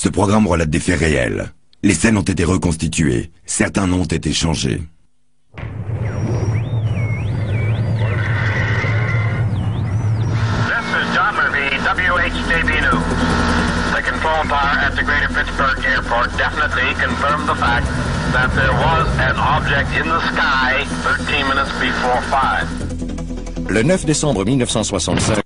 Ce programme relate des faits réels. Les scènes ont été reconstituées. Certains noms ont été changés. WHJB News. The control tower at the Greater Pittsburgh Airport definitely confirmed the fact that there was an object in the sky 13 minutes before 5. Le 9 décembre 1965,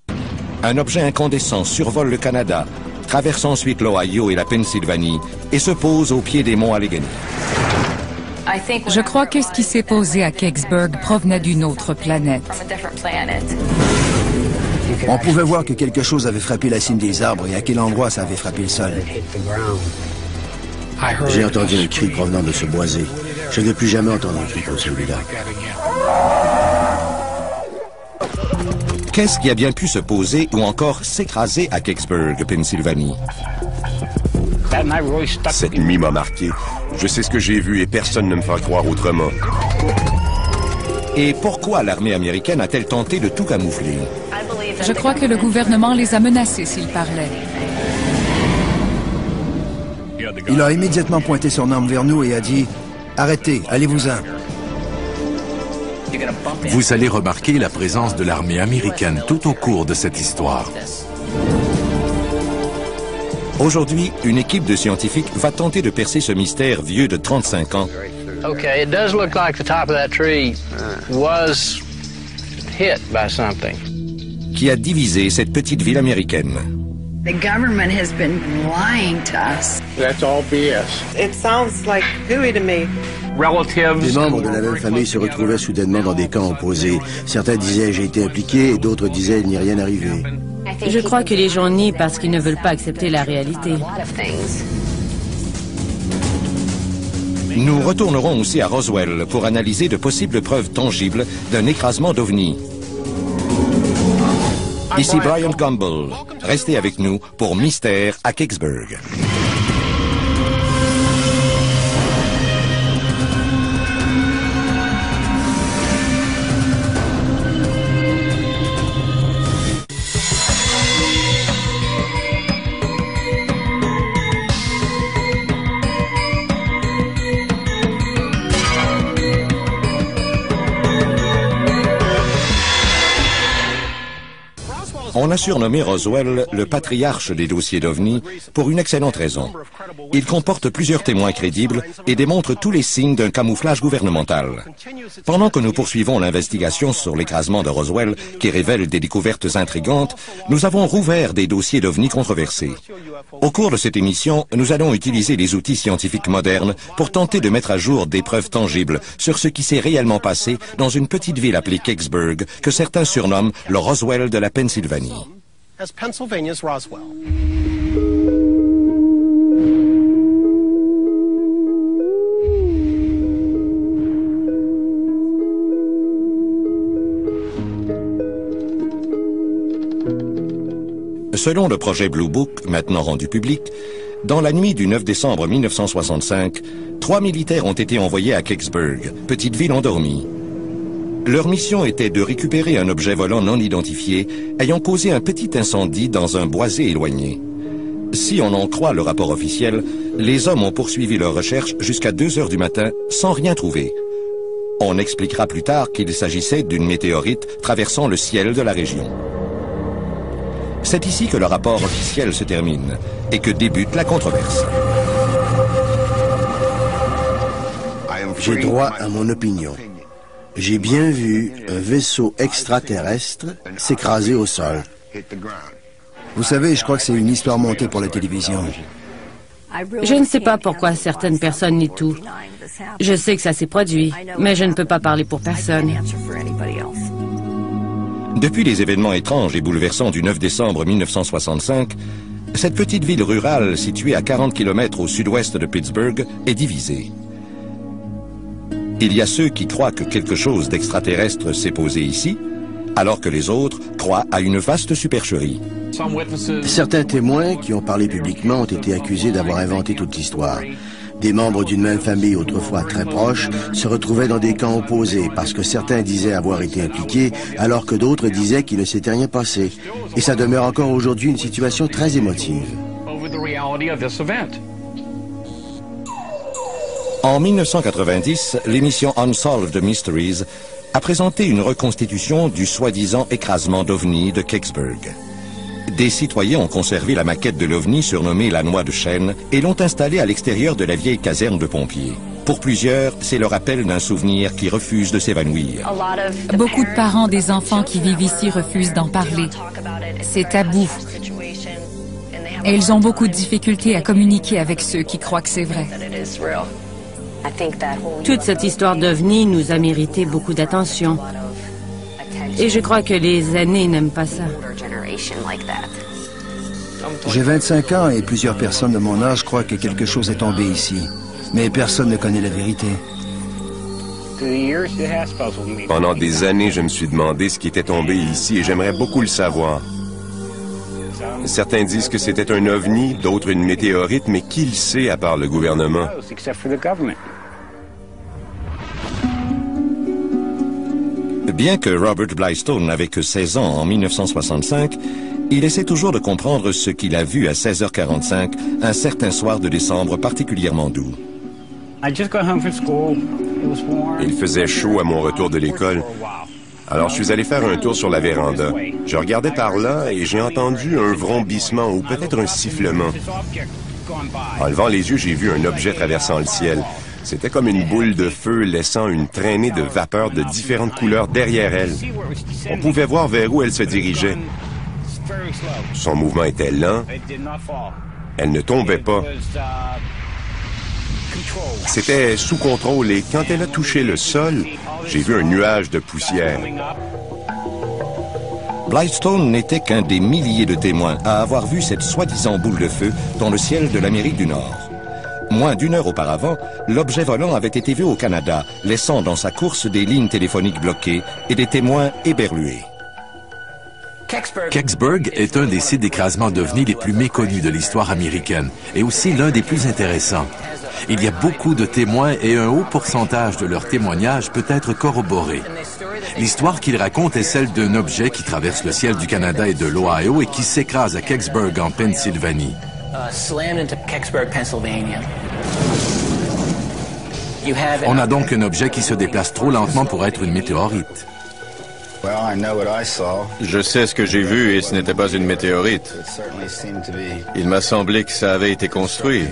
un objet incandescent survole le Canada, traverse ensuite l'Ohio et la Pennsylvanie et se pose au pied des monts Allegheny. Je crois que ce qui s'est posé à Kecksburg provenait d'une autre planète. On pouvait voir que quelque chose avait frappé la cime des arbres et à quel endroit ça avait frappé le sol. J'ai entendu un cri provenant de ce boisé. Je ne veux plus jamais entendre un cri comme celui-là. Qu'est-ce qui a bien pu se poser ou encore s'écraser à Kecksburg, Pennsylvanie? Cette nuit m'a marqué. Je sais ce que j'ai vu et personne ne me fera croire autrement. Et pourquoi l'armée américaine a-t-elle tenté de tout camoufler? Je crois que le gouvernement les a menacés s'ils parlaient. Il a immédiatement pointé son arme vers nous et a dit « Arrêtez, allez-vous-en ». Vous allez remarquer la présence de l'armée américaine tout au cours de cette histoire. Aujourd'hui, une équipe de scientifiques va tenter de percer ce mystère vieux de 35 ans. Okay, it does look like the top of that tree was hit by something. Qui a divisé cette petite ville américaine. The government has been lying to us. That's all BS. It sounds like hooey to me. Des membres de la même famille se retrouvaient soudainement dans des camps opposés. Certains disaient « j'ai été impliqué » et d'autres disaient « il n'y est rien arrivé ». Je crois que les gens nient parce qu'ils ne veulent pas accepter la réalité. Nous retournerons aussi à Roswell pour analyser de possibles preuves tangibles d'un écrasement d'OVNI. Ici Brian Campbell. Restez avec nous pour Mystère à Kecksburg. On a surnommé Roswell le patriarche des dossiers d'OVNI pour une excellente raison. Il comporte plusieurs témoins crédibles et démontre tous les signes d'un camouflage gouvernemental. Pendant que nous poursuivons l'investigation sur l'écrasement de Roswell, qui révèle des découvertes intrigantes, nous avons rouvert des dossiers d'OVNI controversés. Au cours de cette émission, nous allons utiliser les outils scientifiques modernes pour tenter de mettre à jour des preuves tangibles sur ce qui s'est réellement passé dans une petite ville appelée Kecksburg, que certains surnomment le Roswell de la Pennsylvanie. As Pennsylvania's Roswell. Selon le projet Blue Book, maintenant rendu public, dans la nuit du 9 décembre 1965, 3 militaires ont été envoyés à Kecksburg, petite ville endormie. Leur mission était de récupérer un objet volant non identifié ayant causé un petit incendie dans un boisé éloigné. Si on en croit le rapport officiel, les hommes ont poursuivi leurs recherches jusqu'à 2 heures du matin sans rien trouver. On expliquera plus tard qu'il s'agissait d'une météorite traversant le ciel de la région. C'est ici que le rapport officiel se termine et que débute la controverse. J'ai droit à mon opinion. J'ai bien vu un vaisseau extraterrestre s'écraser au sol. Vous savez, je crois que c'est une histoire montée pour la télévision. Je ne sais pas pourquoi certaines personnes nient tout. Je sais que ça s'est produit, mais je ne peux pas parler pour personne. Depuis les événements étranges et bouleversants du 9 décembre 1965, cette petite ville rurale située à 40 km au sud-ouest de Pittsburgh est divisée. Il y a ceux qui croient que quelque chose d'extraterrestre s'est posé ici, alors que les autres croient à une vaste supercherie. Certains témoins qui ont parlé publiquement ont été accusés d'avoir inventé toute l'histoire. Des membres d'une même famille autrefois très proches se retrouvaient dans des camps opposés parce que certains disaient avoir été impliqués alors que d'autres disaient qu'il ne s'était rien passé. Et ça demeure encore aujourd'hui une situation très émotive. En 1990, l'émission Unsolved Mysteries a présenté une reconstitution du soi-disant écrasement d'OVNI de Kecksburg. Des citoyens ont conservé la maquette de l'OVNI surnommée la Noix de Chêne et l'ont installée à l'extérieur de la vieille caserne de pompiers. Pour plusieurs, c'est le rappel d'un souvenir qui refuse de s'évanouir. Beaucoup de parents des enfants qui vivent ici refusent d'en parler. C'est tabou. Et ils ont beaucoup de difficultés à communiquer avec ceux qui croient que c'est vrai. Toute cette histoire d'OVNI nous a mérité beaucoup d'attention. Et je crois que les aînés n'aiment pas ça. J'ai 25 ans et plusieurs personnes de mon âge croient que quelque chose est tombé ici. Mais personne ne connaît la vérité. Pendant des années, je me suis demandé ce qui était tombé ici et j'aimerais beaucoup le savoir. Certains disent que c'était un ovni, d'autres une météorite, mais qui le sait à part le gouvernement? Bien que Robert Blystone n'avait que 16 ans en 1965, il essaie toujours de comprendre ce qu'il a vu à 16h45 un certain soir de décembre particulièrement doux. Il faisait chaud à mon retour de l'école. Alors je suis allé faire un tour sur la véranda. Je regardais par là et j'ai entendu un vrombissement ou peut-être un sifflement. En levant les yeux, j'ai vu un objet traversant le ciel. C'était comme une boule de feu laissant une traînée de vapeur de différentes couleurs derrière elle. On pouvait voir vers où elle se dirigeait. Son mouvement était lent. Elle ne tombait pas. C'était sous contrôle et quand elle a touché le sol, j'ai vu un nuage de poussière. Blystone n'était qu'un des milliers de témoins à avoir vu cette soi-disant boule de feu dans le ciel de l'Amérique du Nord. Moins d'une heure auparavant, l'objet volant avait été vu au Canada, laissant dans sa course des lignes téléphoniques bloquées et des témoins éberlués. Kecksburg est un des sites d'écrasement d'OVNI les plus méconnus de l'histoire américaine et aussi l'un des plus intéressants. Il y a beaucoup de témoins et un haut pourcentage de leurs témoignages peut être corroboré. L'histoire qu'ils racontent est celle d'un objet qui traverse le ciel du Canada et de l'Ohio et qui s'écrase à Kecksburg en Pennsylvanie. On a donc un objet qui se déplace trop lentement pour être une météorite. Je sais ce que j'ai vu et ce n'était pas une météorite. Il m'a semblé que ça avait été construit.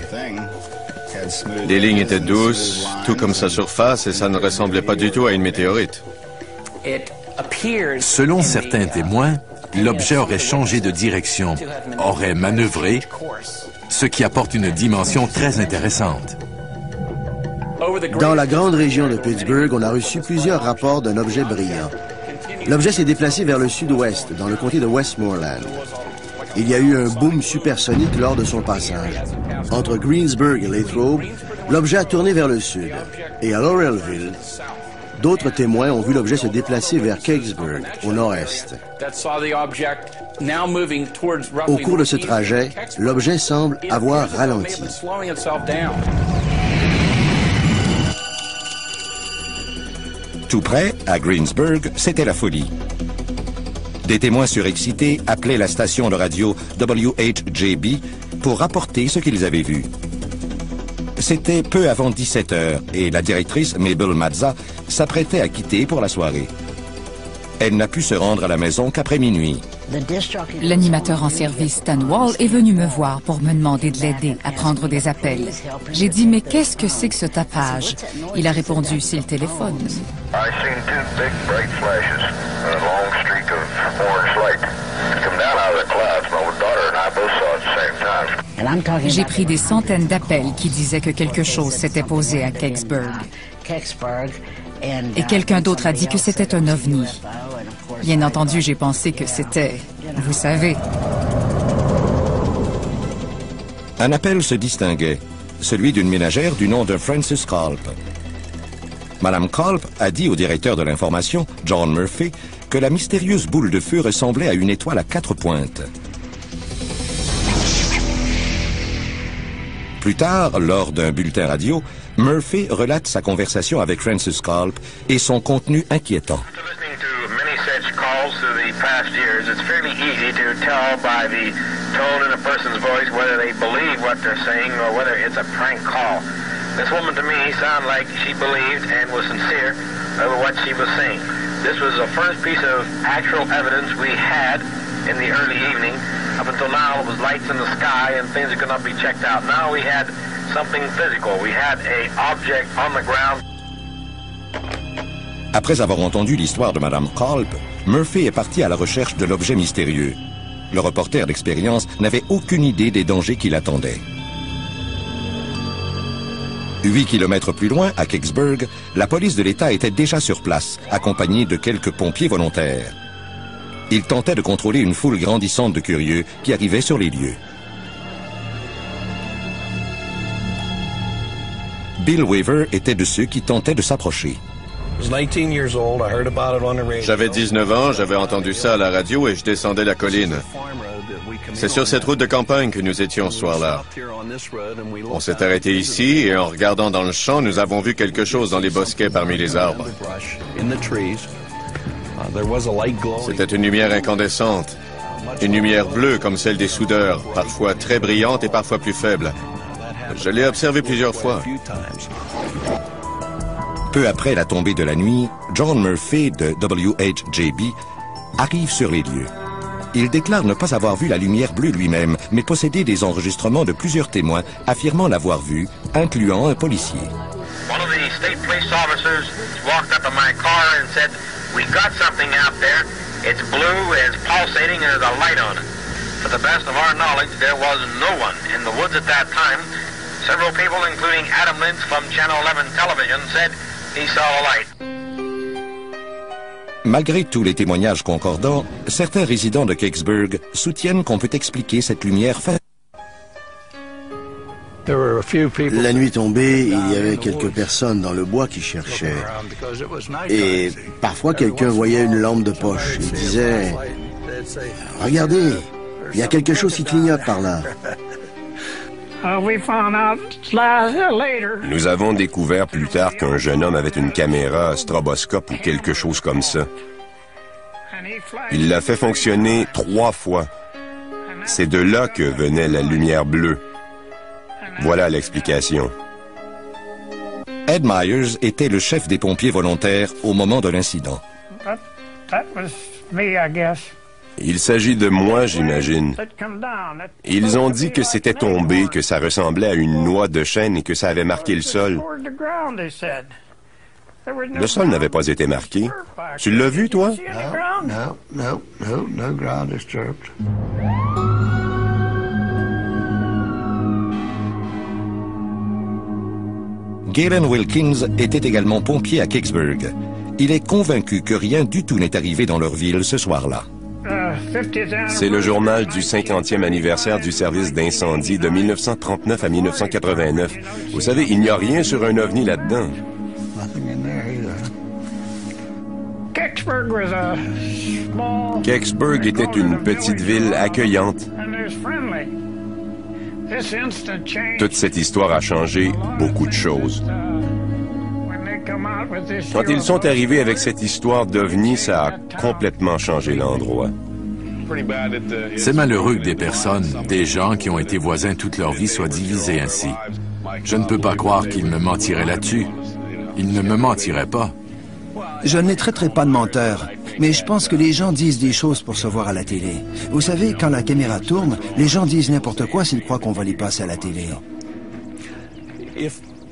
Les lignes étaient douces, tout comme sa surface, et ça ne ressemblait pas du tout à une météorite. Selon certains témoins, l'objet aurait changé de direction, aurait manœuvré, ce qui apporte une dimension très intéressante. Dans la grande région de Pittsburgh, on a reçu plusieurs rapports d'un objet brillant. L'objet s'est déplacé vers le sud-ouest, dans le comté de Westmoreland. Il y a eu un boom supersonique lors de son passage. Entre Greensburg et Latrobe, l'objet a tourné vers le sud. Et à Laurelville, d'autres témoins ont vu l'objet se déplacer vers Kecksburg, au nord-est. Au cours de ce trajet, l'objet semble avoir ralenti. Tout près, à Greensburg, c'était la folie. Des témoins surexcités appelaient la station de radio WHJB pour rapporter ce qu'ils avaient vu. C'était peu avant 17 heures et la directrice, Mabel Mazza, s'apprêtait à quitter pour la soirée. Elle n'a pu se rendre à la maison qu'après minuit. L'animateur en service Stan Wall est venu me voir pour me demander de l'aider à prendre des appels. J'ai dit, mais qu'est-ce que c'est que ce tapage? Il a répondu, c'est le téléphone. J'ai pris des centaines d'appels qui disaient que quelque chose s'était posé à Kecksburg. Et quelqu'un d'autre a dit que c'était un ovni. Bien entendu, j'ai pensé que c'était... vous savez. Un appel se distinguait, celui d'une ménagère du nom de Frances Culp. Madame Culp a dit au directeur de l'information, John Murphy, que la mystérieuse boule de feu ressemblait à une étoile à 4 pointes. Plus tard, lors d'un bulletin radio, Murphy relate sa conversation avec Frances Culp et son contenu inquiétant. calls through the past years, it's fairly easy to tell by the tone in a person's voice whether they believe what they're saying or whether it's a prank call. This woman to me sounded like she believed and was sincere over what she was saying. This was the first piece of actual evidence we had in the early evening. Up until now, it was lights in the sky and things that could not be checked out. Now we had something physical. We had an object on the ground. Après avoir entendu l'histoire de Mme Culp, Murphy est parti à la recherche de l'objet mystérieux. Le reporter d'expérience n'avait aucune idée des dangers qui l'attendaient. 8 kilomètres plus loin, à Kecksburg, la police de l'État était déjà sur place, accompagnée de quelques pompiers volontaires. Ils tentaient de contrôler une foule grandissante de curieux qui arrivaient sur les lieux. Bill Weaver était de ceux qui tentaient de s'approcher. J'avais 19 ans, j'avais entendu ça à la radio et je descendais la colline. C'est sur cette route de campagne que nous étions ce soir-là. On s'est arrêté ici et en regardant dans le champ, nous avons vu quelque chose dans les bosquets parmi les arbres. C'était une lumière incandescente, une lumière bleue comme celle des soudeurs, parfois très brillante et parfois plus faible. Je l'ai observée plusieurs fois. Peu après la tombée de la nuit, John Murphy de WHJB arrive sur les lieux. Il déclare ne pas avoir vu la lumière bleue lui-même, mais posséder des enregistrements de plusieurs témoins affirmant l'avoir vue, incluant un policier. One of the state police officers walked up to my car and said, "We got something out there. It's blue, it's pulsating, and there's a light on it." To the best of our knowledge, there was no one in the woods at that time. Several people, including Adam Lynch from Channel 11 television, said he saw a light. Malgré tous les témoignages concordants, certains résidents de Kecksburg soutiennent qu'on peut expliquer cette lumière La nuit tombée, il y avait quelques personnes dans le bois qui cherchaient. Et parfois, quelqu'un voyait une lampe de poche et disait « Regardez, il y a quelque chose qui clignote par là. » Nous avons découvert plus tard qu'un jeune homme avait une caméra stroboscope ou quelque chose comme ça. Il l'a fait fonctionner 3 fois. C'est de là que venait la lumière bleue. Voilà l'explication. Ed Myers était le chef des pompiers volontaires au moment de l'incident. Il s'agit de moi, j'imagine. Ils ont dit que c'était tombé, que ça ressemblait à une noix de chêne et que ça avait marqué le sol. Le sol n'avait pas été marqué. Tu l'as vu, toi? No ground disturbed. Galen Wilkins était également pompier à Kecksburg. Il est convaincu que rien du tout n'est arrivé dans leur ville ce soir-là. C'est le journal du 50e anniversaire du service d'incendie de 1939 à 1989. Vous savez, il n'y a rien sur un ovni là-dedans. Kecksburg était une petite ville accueillante. Toute cette histoire a changé beaucoup de choses. Quand ils sont arrivés avec cette histoire d'OVNI, ça a complètement changé l'endroit. C'est malheureux que des personnes, des gens qui ont été voisins toute leur vie soient divisés ainsi. Je ne peux pas croire qu'ils me mentiraient là-dessus. Ils ne me mentiraient pas. Je ne les traiterai pas de menteurs, mais je pense que les gens disent des choses pour se voir à la télé. Vous savez, quand la caméra tourne, les gens disent n'importe quoi s'ils croient qu'on va les passer à la télé.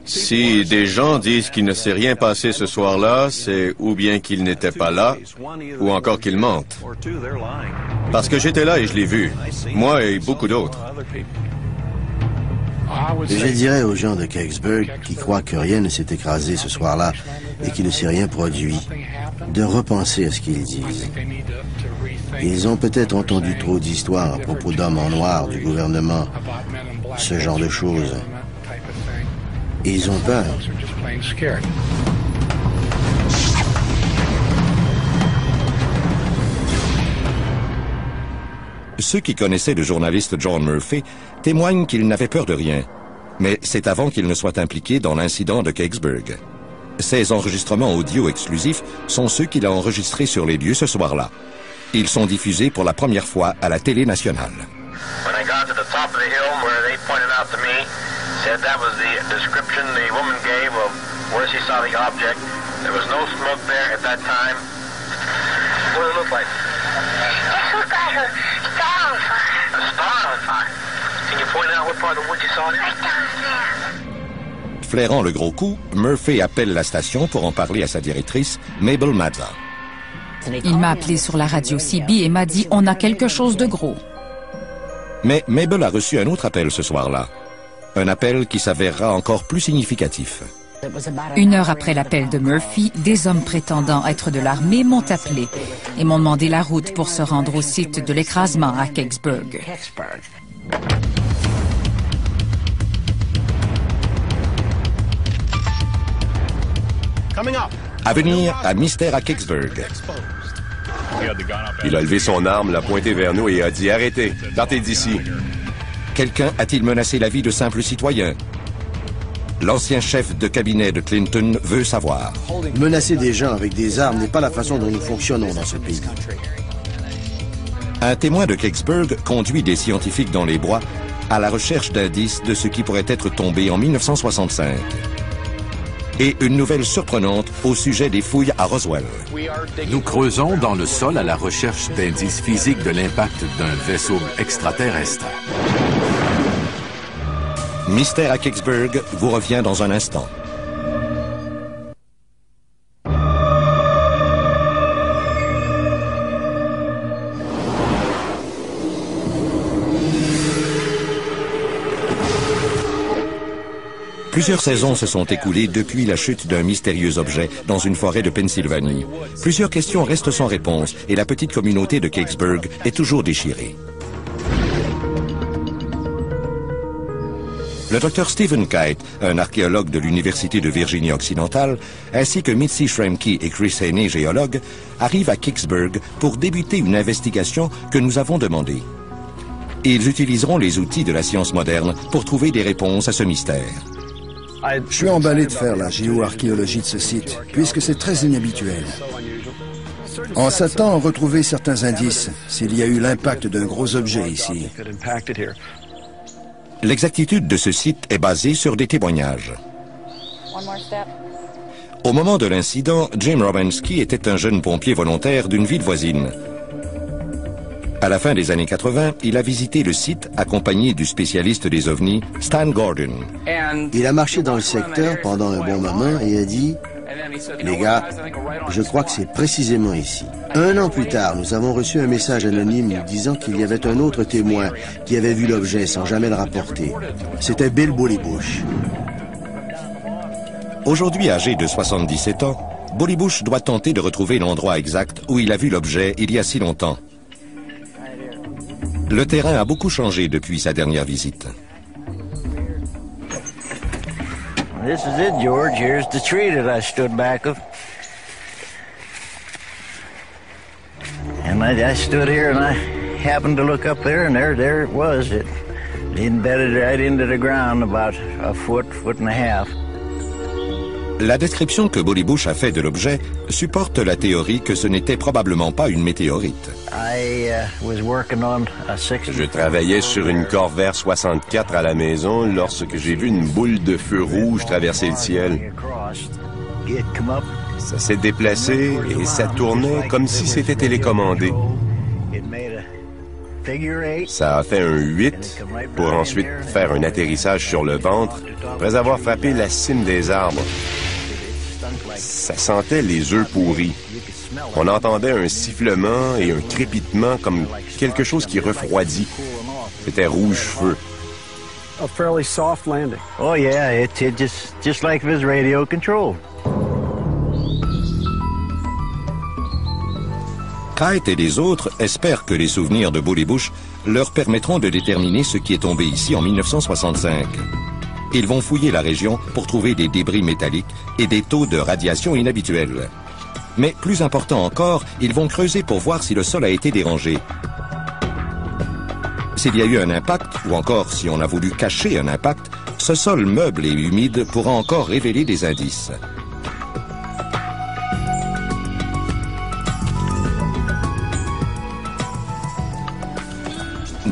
Si des gens disent qu'il ne s'est rien passé ce soir-là, c'est ou bien qu'ils n'étaient pas là, ou encore qu'ils mentent. Parce que j'étais là et je l'ai vu. Moi et beaucoup d'autres. Je dirais aux gens de Kecksburg qui croient que rien ne s'est écrasé ce soir-là et qu'il ne s'est rien produit, de repenser à ce qu'ils disent. Ils ont peut-être entendu trop d'histoires à propos d'hommes en noir du gouvernement, ce genre de choses. Et ils ont peur. Ceux qui connaissaient le journaliste John Murphy témoignent qu'il n'avait peur de rien. Mais c'est avant qu'il ne soit impliqué dans l'incident de Kecksburg. Ces enregistrements audio exclusifs sont ceux qu'il a enregistrés sur les lieux ce soir-là. Ils sont diffusés pour la première fois à la télé nationale. When I got to the top of the hill where they pointed out to me, said that was the description the woman gave of where she saw the object. There was no smoke there at that time. What did it look like? It looked like a star on fire. A star on fire. Can you point out what part of the wood you saw it in? Right down there. Flairant le gros coup, Murphy appelle la station pour en parler à sa directrice, Mabel Mazza. Il m'a appelé sur la radio CB et m'a dit « On a quelque chose de gros ». Mais Mabel a reçu un autre appel ce soir-là. Un appel qui s'avérera encore plus significatif. 1 heure après l'appel de Murphy, des hommes prétendant être de l'armée m'ont appelé et m'ont demandé la route pour se rendre au site de l'écrasement à Kecksburg. À venir à Mystère à Kecksburg. Il a levé son arme, l'a pointé vers nous et a dit « Arrêtez, partez d'ici ». Quelqu'un a-t-il menacé la vie de simples citoyens? L'ancien chef de cabinet de Clinton veut savoir. Menacer des gens avec des armes n'est pas la façon dont nous fonctionnons dans ce pays. Un témoin de Kecksburg conduit des scientifiques dans les bois à la recherche d'indices de ce qui pourrait être tombé en 1965. Et une nouvelle surprenante au sujet des fouilles à Roswell. Nous creusons dans le sol à la recherche d'indices physiques de l'impact d'un vaisseau extraterrestre. Mystère à Kecksburg vous revient dans un instant. Plusieurs saisons se sont écoulées depuis la chute d'un mystérieux objet dans une forêt de Pennsylvanie. Plusieurs questions restent sans réponse et la petite communauté de Kecksburg est toujours déchirée. Le Dr Stephen Kite, un archéologue de l'Université de Virginie-Occidentale, ainsi que Mitzi Schramke et Chris Haney, géologue, arrivent à Kecksburg pour débuter une investigation que nous avons demandée. Ils utiliseront les outils de la science moderne pour trouver des réponses à ce mystère. Je suis emballé de faire la géoarchéologie de ce site, puisque c'est très inhabituel. On s'attend à retrouver certains indices, s'il y a eu l'impact d'un gros objet ici. L'exactitude de ce site est basée sur des témoignages. Au moment de l'incident, Jim Robansky était un jeune pompier volontaire d'une ville voisine. À la fin des années 80, il a visité le site accompagné du spécialiste des ovnis, Stan Gordon. Il a marché dans le secteur pendant un bon moment et a dit « Les gars, je crois que c'est précisément ici. » 1 an plus tard, nous avons reçu un message anonyme nous disant qu'il y avait un autre témoin qui avait vu l'objet sans jamais le rapporter. C'était Bill Bullybush. Aujourd'hui âgé de 77 ans, Bullybush doit tenter de retrouver l'endroit exact où il a vu l'objet il y a si longtemps. Le terrain a beaucoup changé depuis sa dernière visite. This is it, George. Here's the tree that I stood back of. And I stood here and I happened to look up there and there it was. It embedded right into the ground about a foot and a half. La description que Bullybush a fait de l'objet supporte la théorie que ce n'était probablement pas une météorite. Je travaillais sur une Corvair 64 à la maison lorsque j'ai vu une boule de feu rouge traverser le ciel. Ça s'est déplacé et ça tournait comme si c'était télécommandé. Ça a fait un 8 pour ensuite faire un atterrissage sur le ventre après avoir frappé la cime des arbres. Ça sentait les œufs pourris. On entendait un sifflement et un crépitement comme quelque chose qui refroidit. C'était rouge-feu. A fairly soft landing. Oh yeah, it just like it was radio controlled. Kite et les autres espèrent que les souvenirs de Bullybush leur permettront de déterminer ce qui est tombé ici en 1965. Ils vont fouiller la région pour trouver des débris métalliques et des taux de radiation inhabituels. Mais plus important encore, ils vont creuser pour voir si le sol a été dérangé. S'il y a eu un impact, ou encore si on a voulu cacher un impact, ce sol meuble et humide pourra encore révéler des indices.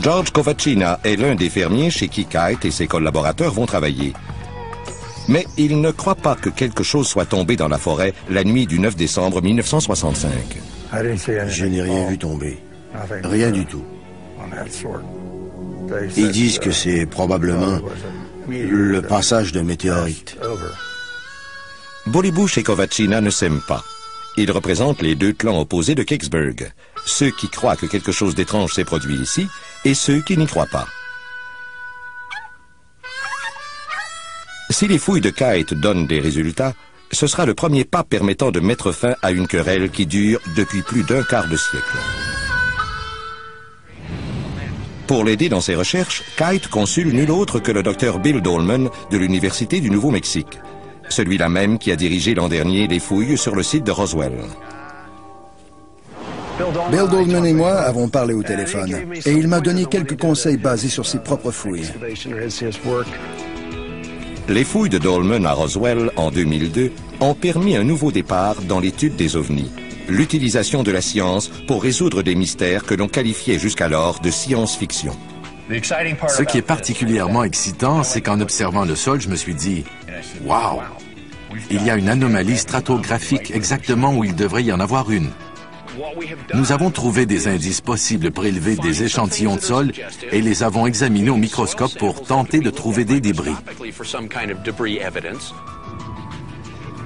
George Kovacina est l'un des fermiers chez qui Kite et ses collaborateurs vont travailler. Mais il ne croit pas que quelque chose soit tombé dans la forêt la nuit du 9 décembre 1965. Je n'ai rien vu tomber. Rien du tout. Ils disent que c'est probablement le passage d'un météorite. Bully Bush et Kovacina ne s'aiment pas. Ils représentent les deux clans opposés de Kecksburg. Ceux qui croient que quelque chose d'étrange s'est produit ici et ceux qui n'y croient pas. Si les fouilles de Kite donnent des résultats, ce sera le premier pas permettant de mettre fin à une querelle qui dure depuis plus d'un quart de siècle. Pour l'aider dans ses recherches, Kite consulte nul autre que le docteur Bill Dolman de l'Université du Nouveau-Mexique, celui-là même qui a dirigé l'an dernier les fouilles sur le site de Roswell. Bill Dolman et moi avons parlé au téléphone et il m'a donné quelques conseils basés sur ses propres fouilles. Les fouilles de Dolman à Roswell en 2002 ont permis un nouveau départ dans l'étude des ovnis, l'utilisation de la science pour résoudre des mystères que l'on qualifiait jusqu'alors de science-fiction. Ce qui est particulièrement excitant, c'est qu'en observant le sol, je me suis dit « Wow! Il y a une anomalie stratographique exactement où il devrait y en avoir une. » Nous avons trouvé des indices possibles prélevés des échantillons de sol et les avons examinés au microscope pour tenter de trouver des débris.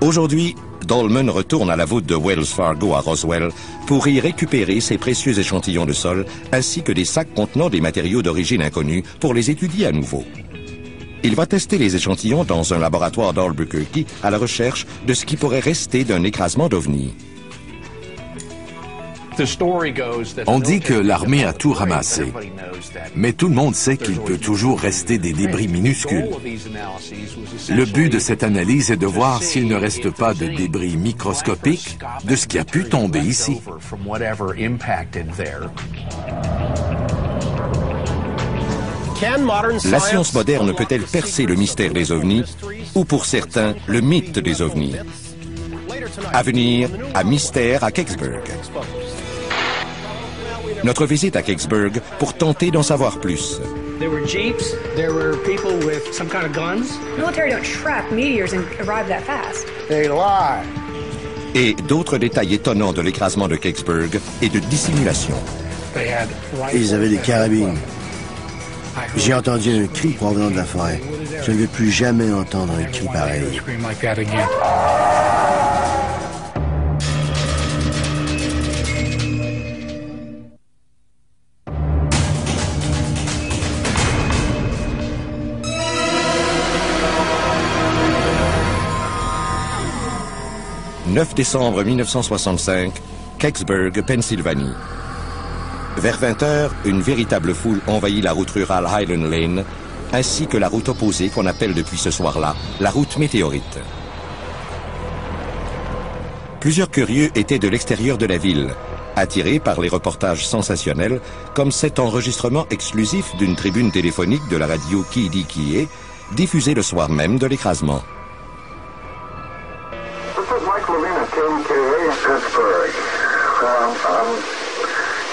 Aujourd'hui, Dolman retourne à la voûte de Wells Fargo à Roswell pour y récupérer ses précieux échantillons de sol ainsi que des sacs contenant des matériaux d'origine inconnue pour les étudier à nouveau. Il va tester les échantillons dans un laboratoire d'Albuquerque à la recherche de ce qui pourrait rester d'un écrasement d'ovnis. On dit que l'armée a tout ramassé, mais tout le monde sait qu'il peut toujours rester des débris minuscules. Le but de cette analyse est de voir s'il ne reste pas de débris microscopiques de ce qui a pu tomber ici. La science moderne peut-elle percer le mystère des ovnis ou pour certains le mythe des ovnis? À venir, à Mystère à Kecksburg. Notre visite à Kecksburg pour tenter d'en savoir plus. There were jeeps, there were people with some kind of guns. Military don't trap meteors and arrive that fast. They lie. Et d'autres détails étonnants de l'écrasement de Kecksburg et de dissimulation. Ils avaient des carabines. J'ai entendu un cri provenant de la forêt. Je ne veux plus jamais entendre un cri pareil. « 9 décembre 1965, Kecksburg, Pennsylvanie. Vers 20 h, une véritable foule envahit la route rurale Highland Lane, ainsi que la route opposée qu'on appelle depuis ce soir-là la route météorite. Plusieurs curieux étaient de l'extérieur de la ville, attirés par les reportages sensationnels, comme cet enregistrement exclusif d'une tribune téléphonique de la radio KDKA, diffusée le soir même de l'écrasement.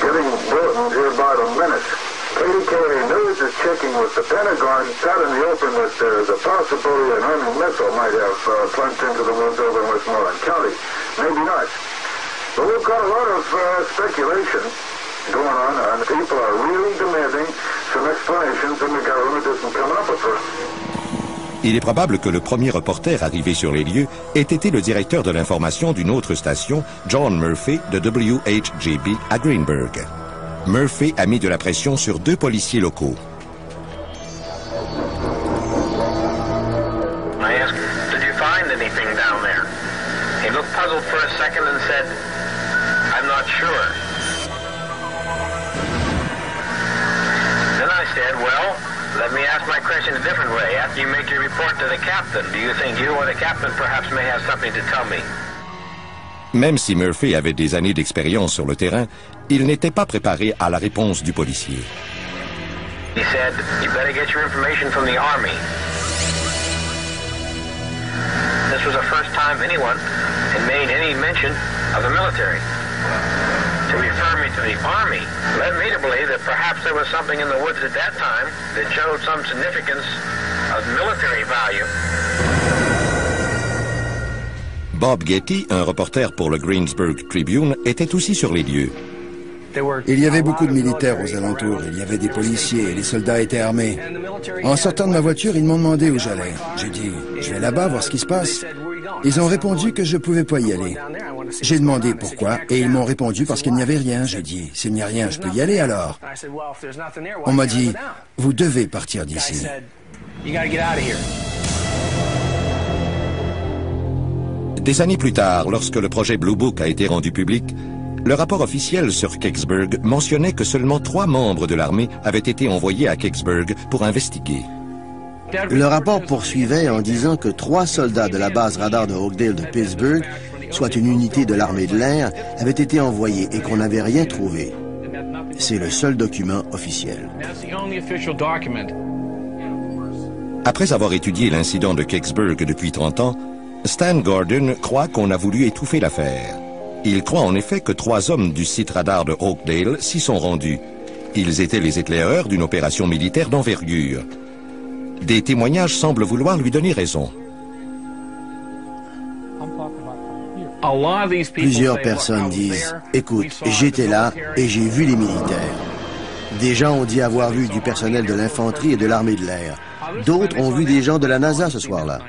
Getting bulletins here by the minute. KDKA News is checking with the Pentagon out in the open that there's a possibility an Army missile might have plunged into the woods over in Westmoreland County. Maybe not. But we've got a lot of speculation going on, and people are really demanding some explanations, and the government isn't coming up with them. Il est probable que le premier reporter arrivé sur les lieux ait été le directeur de l'information d'une autre station, John Murphy, de WHJB à Greenburg. Murphy a mis de la pression sur deux policiers locaux. I asked, did you find anything down there? He looked puzzled for a second and said, I'm not sure. Then I said, well, let me ask my question a different way. After you make your report to the captain, do you think you or the captain perhaps may have something to tell me? Même si Murphy avait des années d'expérience sur le terrain, il n'était pas préparé à la réponse du policier. He said, you better get your information from the Army. This was the first time anyone had made any mention of the military. to refer me to the Army led me to believe that perhaps there was something in the woods at that time that showed some significance of military value. Bob Getty, un reporter pour le Greensburg Tribune, était aussi sur les lieux. Il y avait beaucoup de militaires aux alentours. Il y avait des policiers et les soldats étaient armés. En sortant de ma voiture, ils m'ont demandé où j'allais. J'ai dit, je vais là-bas voir ce qui se passe. Ils ont répondu que je pouvais pas y aller. J'ai demandé pourquoi et ils m'ont répondu parce qu'il n'y avait rien. J'ai dit, s'il n'y a rien, je peux y aller alors. On m'a dit, vous devez partir d'ici. Des années plus tard, lorsque le projet Blue Book a été rendu public, le rapport officiel sur Kecksburg mentionnait que seulement 3 membres de l'armée avaient été envoyés à Kecksburg pour investiguer. Le rapport poursuivait en disant que 3 soldats de la base radar de Oakdale de Pittsburgh, soit une unité de l'armée de l'air, avaient été envoyés et qu'on n'avait rien trouvé. C'est le seul document officiel. Après avoir étudié l'incident de Kecksburg depuis 30 ans, Stan Gordon croit qu'on a voulu étouffer l'affaire. Il croit en effet que 3 hommes du site radar de Oakdale s'y sont rendus. Ils étaient les éclaireurs d'une opération militaire d'envergure. Des témoignages semblent vouloir lui donner raison. Plusieurs personnes disent, écoute, j'étais là et j'ai vu les militaires. Des gens ont dit avoir vu du personnel de l'infanterie et de l'armée de l'air. D'autres ont vu des gens de la NASA ce soir-là.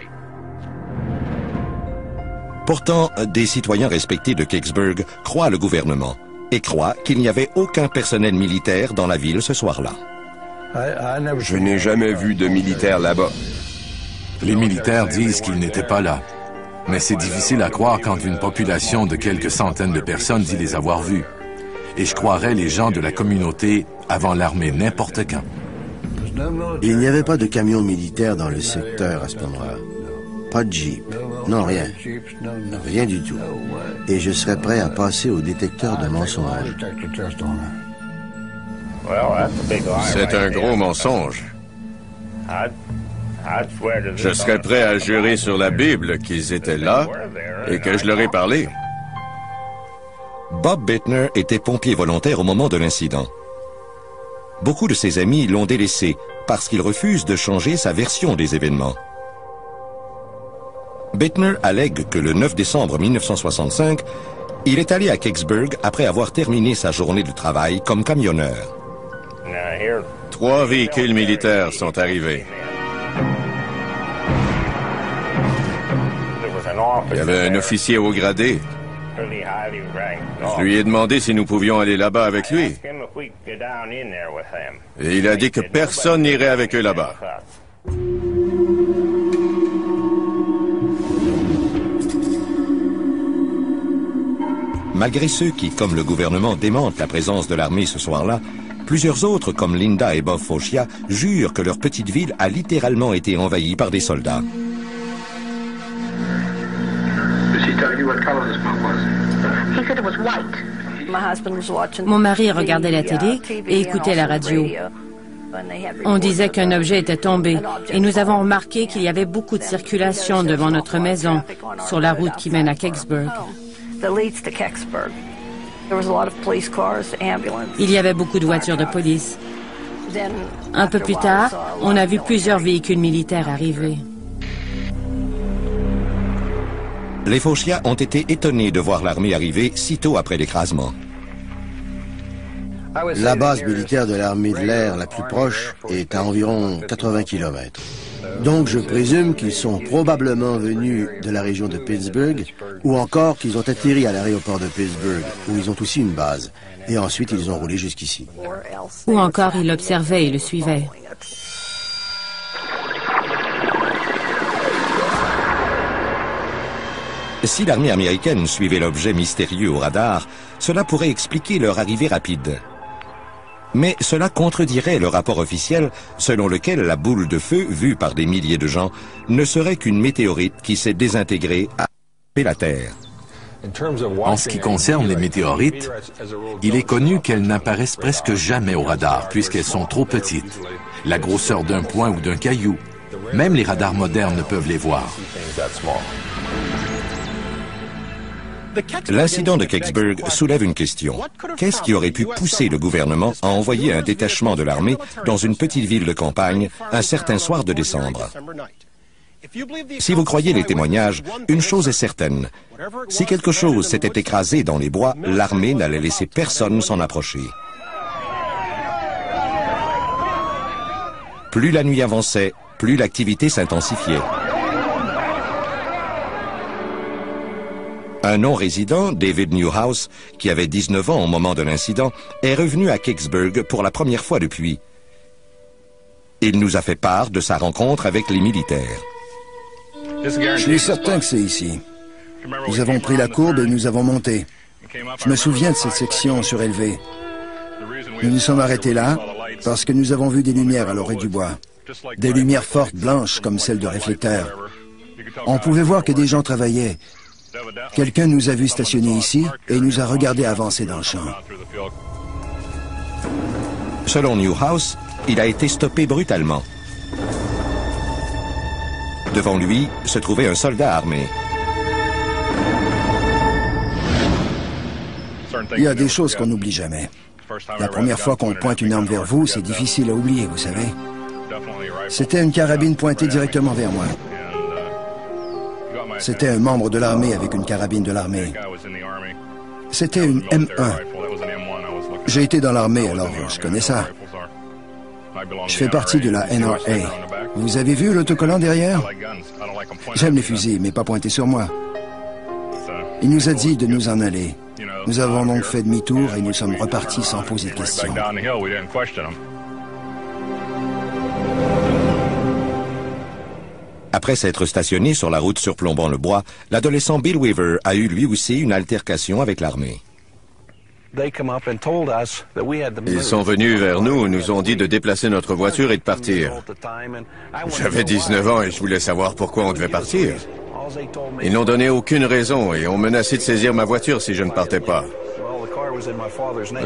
Pourtant, des citoyens respectés de Kecksburg croient le gouvernement et croient qu'il n'y avait aucun personnel militaire dans la ville ce soir-là. Je n'ai jamais vu de militaires là-bas. Les militaires disent qu'ils n'étaient pas là. Mais c'est difficile à croire quand une population de quelques centaines de personnes dit les avoir vus. Et je croirais les gens de la communauté avant l'armée n'importe quand. Il n'y avait pas de camion militaire dans le secteur à ce moment-là. Pas de Jeep. Non, rien. Rien du tout. Et je serais prêt à passer au détecteur de mensonges. C'est un gros mensonge. Je serais prêt à jurer sur la Bible qu'ils étaient là et que je leur ai parlé. Bob Bittner était pompier volontaire au moment de l'incident. Beaucoup de ses amis l'ont délaissé parce qu'il refuse de changer sa version des événements. Bittner allègue que le 9 décembre 1965, il est allé à Kecksburg après avoir terminé sa journée de travail comme camionneur. 3 véhicules militaires sont arrivés. Il y avait un officier haut gradé. Je lui ai demandé si nous pouvions aller là-bas avec lui. Et il a dit que personne n'irait avec eux là-bas. Malgré ceux qui, comme le gouvernement, démentent la présence de l'armée ce soir-là, plusieurs autres, comme Linda et Bob Fauchia, jurent que leur petite ville a littéralement été envahie par des soldats. Mon mari regardait la télé et écoutait la radio. On disait qu'un objet était tombé et nous avons remarqué qu'il y avait beaucoup de circulation devant notre maison sur la route qui mène à Kecksburg. Il y avait beaucoup de voitures de police. Un peu plus tard, on a vu plusieurs véhicules militaires arriver. Les Fauchia ont été étonnés de voir l'armée arriver si tôt après l'écrasement. La base militaire de l'armée de l'air la plus proche est à environ 80 km. Donc je présume qu'ils sont probablement venus de la région de Pittsburgh ou encore qu'ils ont atterri à l'aéroport de Pittsburgh où ils ont aussi une base. Et ensuite ils ont roulé jusqu'ici. Ou encore ils l'observaient et le suivaient. Si l'armée américaine suivait l'objet mystérieux au radar, cela pourrait expliquer leur arrivée rapide. Mais cela contredirait le rapport officiel selon lequel la boule de feu, vue par des milliers de gens, ne serait qu'une météorite qui s'est désintégrée à la Terre. En ce qui concerne les météorites, il est connu qu'elles n'apparaissent presque jamais au radar puisqu'elles sont trop petites. La grosseur d'un point ou d'un caillou. Même les radars modernes ne peuvent les voir. L'incident de Kecksburg soulève une question. Qu'est-ce qui aurait pu pousser le gouvernement à envoyer un détachement de l'armée dans une petite ville de campagne un certain soir de décembre? Si vous croyez les témoignages, une chose est certaine. Si quelque chose s'était écrasé dans les bois, l'armée n'allait laisser personne s'en approcher. Plus la nuit avançait, plus l'activité s'intensifiait. Un non-résident, David Newhouse, qui avait 19 ans au moment de l'incident, est revenu à Kecksburg pour la première fois depuis. Il nous a fait part de sa rencontre avec les militaires. Je suis certain que c'est ici. Nous avons pris la courbe et nous avons monté. Je me souviens de cette section surélevée. Nous nous sommes arrêtés là parce que nous avons vu des lumières à l'orée du bois. Des lumières fortes, blanches, comme celles de réflecteurs. On pouvait voir que des gens travaillaient. Quelqu'un nous a vus stationner ici et nous a regardés avancer dans le champ. Selon Newhouse, il a été stoppé brutalement. Devant lui se trouvait un soldat armé. Il y a des choses qu'on n'oublie jamais. La première fois qu'on pointe une arme vers vous, c'est difficile à oublier, vous savez. C'était une carabine pointée directement vers moi. C'était un membre de l'armée avec une carabine de l'armée. C'était une M1. J'ai été dans l'armée, alors je connais ça. Je fais partie de la NRA. Vous avez vu l'autocollant derrière? J'aime les fusils, mais pas pointés sur moi. Il nous a dit de nous en aller. Nous avons donc fait demi-tour et nous sommes repartis sans poser de questions. Après s'être stationné sur la route surplombant le bois, l'adolescent Bill Weaver a eu lui aussi une altercation avec l'armée. Ils sont venus vers nous, nous ont dit de déplacer notre voiture et de partir. J'avais 19 ans et je voulais savoir pourquoi on devait partir. Ils n'ont donné aucune raison et ont menacé de saisir ma voiture si je ne partais pas.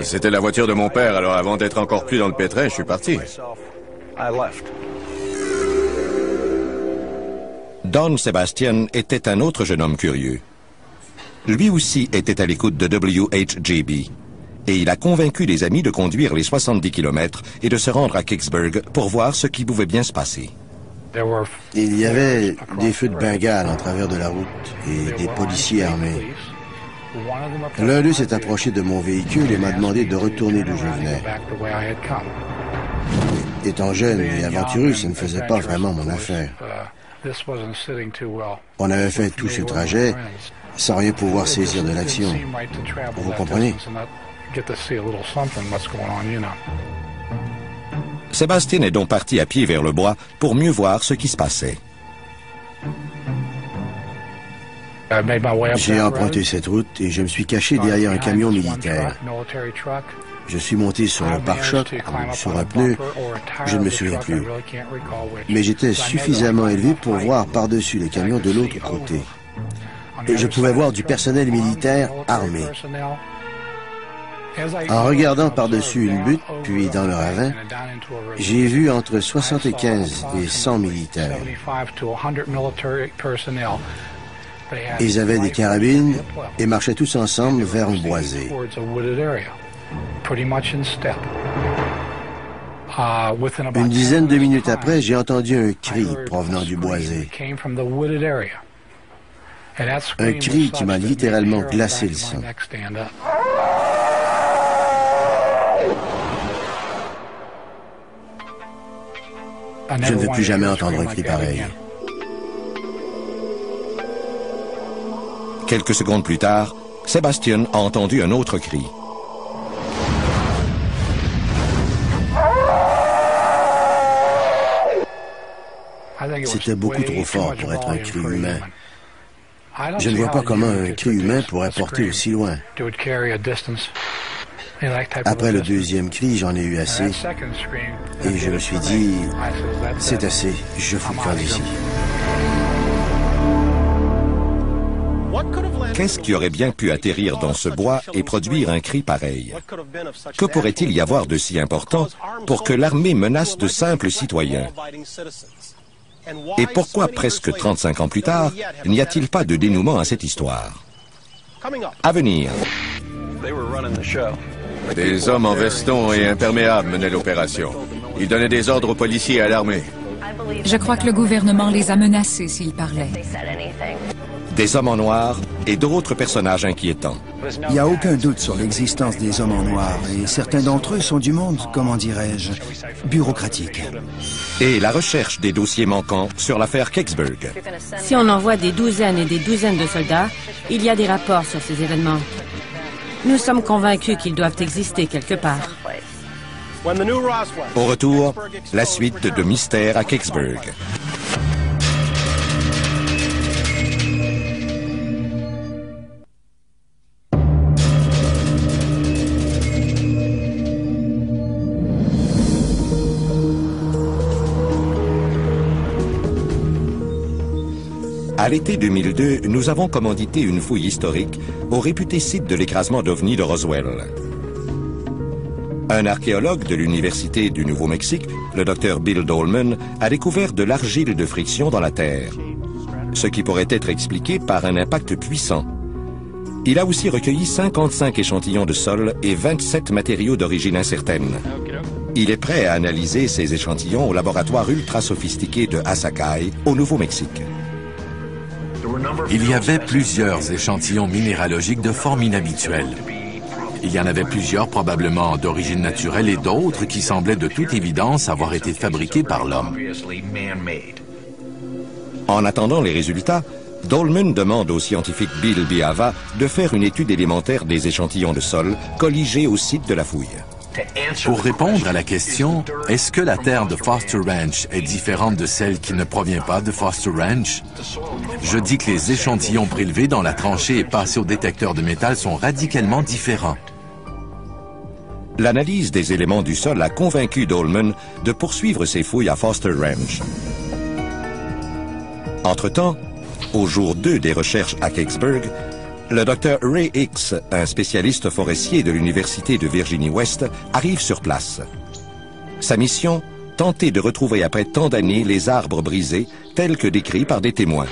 C'était la voiture de mon père, alors avant d'être encore plus dans le pétrin, je suis parti. Don Sebastian était un autre jeune homme curieux. Lui aussi était à l'écoute de WHJB. Et il a convaincu les amis de conduire les 70 km et de se rendre à Kecksburg pour voir ce qui pouvait bien se passer. Il y avait des feux de Bengale en travers de la route et des policiers armés. L'un d'eux s'est approché de mon véhicule et m'a demandé de retourner d'où je venais. Étant jeune et aventureux, ça ne faisait pas vraiment mon affaire. On avait fait tout ce trajet sans rien pouvoir saisir de l'action. Vous comprenez? Sébastien est donc parti à pied vers le bois pour mieux voir ce qui se passait. J'ai emprunté cette route et je me suis caché derrière un camion militaire. Je suis monté sur le pare-choc ou sur un pneu, je ne me souviens plus. Mais j'étais suffisamment élevé pour voir par-dessus le camion de l'autre côté. Et je pouvais voir du personnel militaire armé. En regardant par-dessus une butte, puis dans le ravin, j'ai vu entre 75 et 100 militaires. Ils avaient des carabines et marchaient tous ensemble vers un boisé. Une dizaine de minutes après, j'ai entendu un cri provenant du boisé. Un cri qui m'a littéralement glacé le sang. Je ne veux plus jamais entendre un cri pareil. Quelques secondes plus tard, Sébastien a entendu un autre cri. C'était beaucoup trop fort pour être un cri humain. Je ne vois pas comment un cri humain pourrait porter aussi loin. Après le deuxième cri, j'en ai eu assez. Et je me suis dit, c'est assez, je fous le camp d'ici. Qu'est-ce qui aurait bien pu atterrir dans ce bois et produire un cri pareil? Que pourrait-il y avoir de si important pour que l'armée menace de simples citoyens? Et pourquoi, presque 35 ans plus tard, n'y a-t-il pas de dénouement à cette histoire? À venir. Des hommes en veston et imperméables menaient l'opération. Ils donnaient des ordres aux policiers et à l'armée. Je crois que le gouvernement les a menacés s'ils parlaient. Des hommes en noir et d'autres personnages inquiétants. Il n'y a aucun doute sur l'existence des hommes en noir et certains d'entre eux sont du monde, comment dirais-je, bureaucratique. Et la recherche des dossiers manquants sur l'affaire Kecksburg. Si on envoie des douzaines et des douzaines de soldats, il y a des rapports sur ces événements. Nous sommes convaincus qu'ils doivent exister quelque part. Au retour, la suite de Mystère à Kecksburg. À l'été 2002, nous avons commandité une fouille historique au réputé site de l'écrasement d'OVNI de Roswell. Un archéologue de l'Université du Nouveau-Mexique, le Dr Bill Dolman, a découvert de l'argile de friction dans la Terre, ce qui pourrait être expliqué par un impact puissant. Il a aussi recueilli 55 échantillons de sol et 27 matériaux d'origine incertaine. Il est prêt à analyser ces échantillons au laboratoire ultra sophistiqué de Asakai, au Nouveau-Mexique. Il y avait plusieurs échantillons minéralogiques de forme inhabituelle. Il y en avait plusieurs probablement d'origine naturelle et d'autres qui semblaient de toute évidence avoir été fabriqués par l'homme. En attendant les résultats, Dolman demande au scientifique Bill Biava de faire une étude élémentaire des échantillons de sol colligés au site de la fouille. Pour répondre à la question, est-ce que la terre de Foster Ranch est différente de celle qui ne provient pas de Foster Ranch? Je dis que les échantillons prélevés dans la tranchée et passés au détecteur de métal sont radicalement différents. L'analyse des éléments du sol a convaincu Dolman de poursuivre ses fouilles à Foster Ranch. Entre-temps, au jour 2 des recherches à Kecksburg, le Dr Ray Hicks, un spécialiste forestier de l'Université de Virginie-Ouest, arrive sur place. Sa mission, tenter de retrouver après tant d'années les arbres brisés tels que décrits par des témoins.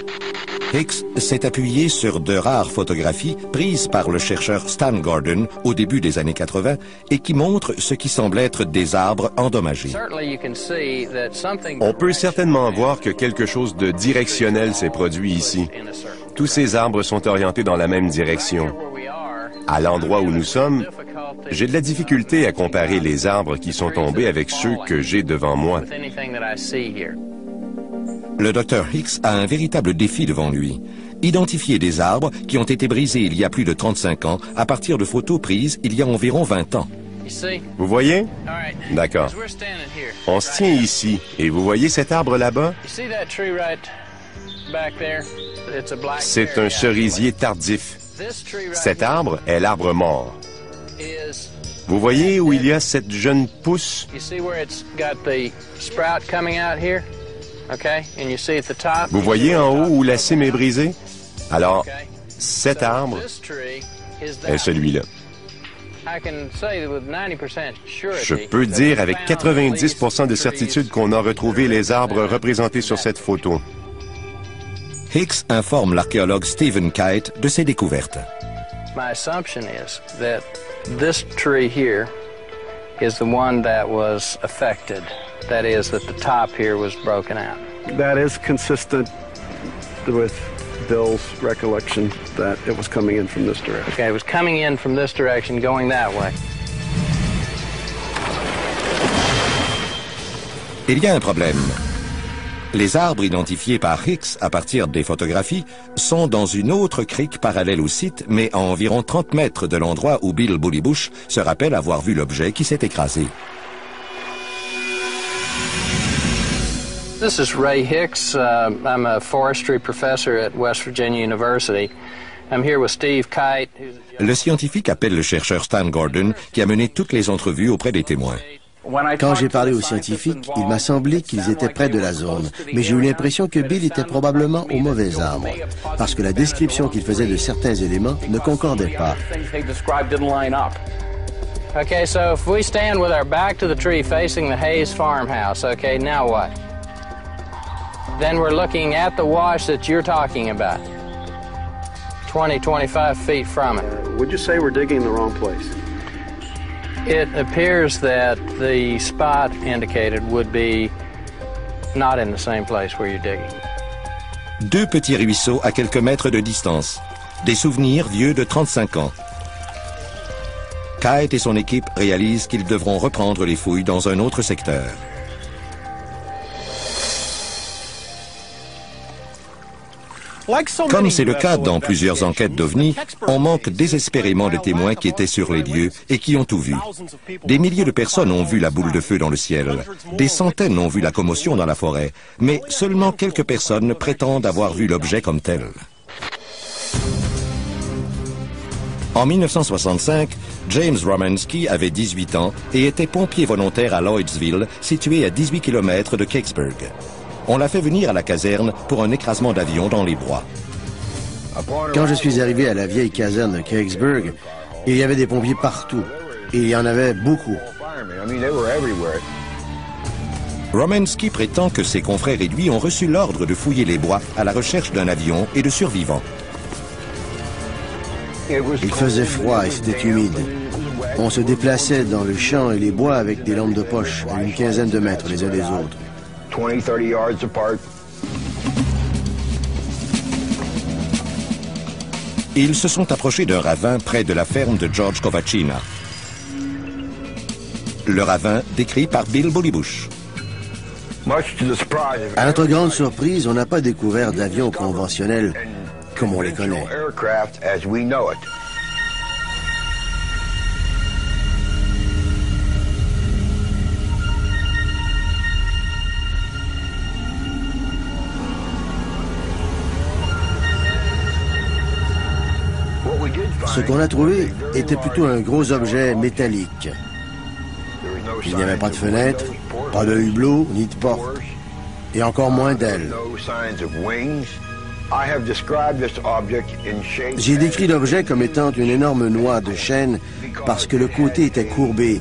Hicks s'est appuyé sur de rares photographies prises par le chercheur Stan Gordon au début des années 80 et qui montrent ce qui semble être des arbres endommagés. On peut certainement voir que quelque chose de directionnel s'est produit ici. Tous ces arbres sont orientés dans la même direction. À l'endroit où nous sommes, j'ai de la difficulté à comparer les arbres qui sont tombés avec ceux que j'ai devant moi. Le Dr Hicks a un véritable défi devant lui. Identifier des arbres qui ont été brisés il y a plus de 35 ans à partir de photos prises il y a environ 20 ans. Vous voyez? D'accord. On se tient ici, et vous voyez cet arbre là-bas? C'est un cerisier tardif. Cet arbre est l'arbre mort. Vous voyez où il y a cette jeune pousse? Vous voyez en haut où la cime est brisée? Alors, cet arbre est celui-là. Je peux dire avec 90% de certitude qu'on a retrouvé les arbres représentés sur cette photo. Hicks informe l'archéologue Stephen Kite de ses découvertes. My assumption is that this tree here is the one that was affected. That is, that the top here was broken out. That is consistent with Bill's recollection that it was coming in from this direction. Okay, it was coming in from this direction, going that way. Il y a un problème. Les arbres identifiés par Hicks à partir des photographies sont dans une autre crique parallèle au site, mais à environ 30 mètres de l'endroit où Bill Bullybush se rappelle avoir vu l'objet qui s'est écrasé. This is Ray Hicks. I'm a forestry professor at West Virginia University. I'm here with Steve Kite. Le scientifique appelle le chercheur Stan Gordon qui a mené toutes les entrevues auprès des témoins. Quand j'ai parlé aux scientifiques, il m'a semblé qu'ils étaient près de la zone, mais j'ai eu l'impression que Bill était probablement au mauvais arbre, parce que la description qu'il faisait de certains éléments ne concordait pas. Okay, so if we stand with our back to the tree facing the Hayes farmhouse, okay, now what? Then we're looking at the wash that you're talking about. 25 feet from it. Would you say we're digging in the wrong place? It appears that the spot indicated would be not in the same place where you're digging. Deux petits ruisseaux à quelques mètres de distance. Des souvenirs vieux de 35 ans. Kite et son équipe réalisent qu'ils devront reprendre les fouilles dans un autre secteur. Comme c'est le cas dans plusieurs enquêtes d'OVNI, on manque désespérément de témoins qui étaient sur les lieux et qui ont tout vu. Des milliers de personnes ont vu la boule de feu dans le ciel. Des centaines ont vu la commotion dans la forêt. Mais seulement quelques personnes prétendent avoir vu l'objet comme tel. En 1965, James Romanski avait 18 ans et était pompier volontaire à Lloydsville, situé à 18 km de Kecksburg. On l'a fait venir à la caserne pour un écrasement d'avion dans les bois. Quand je suis arrivé à la vieille caserne de Kecksburg, il y avait des pompiers partout. Et il y en avait beaucoup. Romanski prétend que ses confrères et lui ont reçu l'ordre de fouiller les bois à la recherche d'un avion et de survivants. Il faisait froid et c'était humide. On se déplaçait dans le champ et les bois avec des lampes de poche à une quinzaine de mètres les uns des autres. 20-30 yards apart. Ils se sont approchés d'un ravin près de la ferme de George Kovacina. Le ravin décrit par Bill Bullybush. À notre grande surprise, on n'a pas découvert d'avions conventionnels comme on les connaît. Ce qu'on a trouvé était plutôt un gros objet métallique. Il n'y avait pas de fenêtre, pas de hublot, ni de porte, et encore moins d'ailes. J'ai décrit l'objet comme étant une énorme noix de chêne parce que le côté était courbé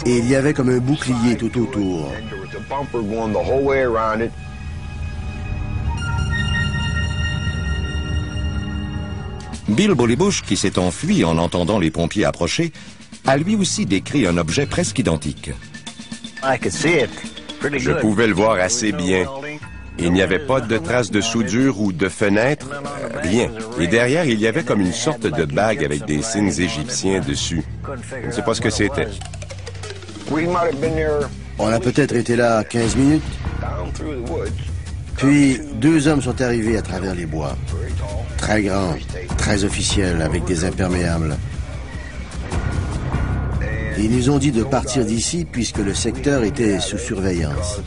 et il y avait comme un bouclier tout autour. Bill Bullybush, qui s'est enfui en entendant les pompiers approcher, a lui aussi décrit un objet presque identique. Je pouvais le voir assez bien. Il n'y avait pas de traces de soudure ou de fenêtre, rien. Et derrière, il y avait comme une sorte de bague avec des signes égyptiens dessus. Je ne sais pas ce que c'était. On a peut-être été là 15 minutes. Puis, deux hommes sont arrivés à travers les bois. Très grands, très officiels, avec des imperméables. Ils nous ont dit de partir d'ici puisque le secteur était sous surveillance.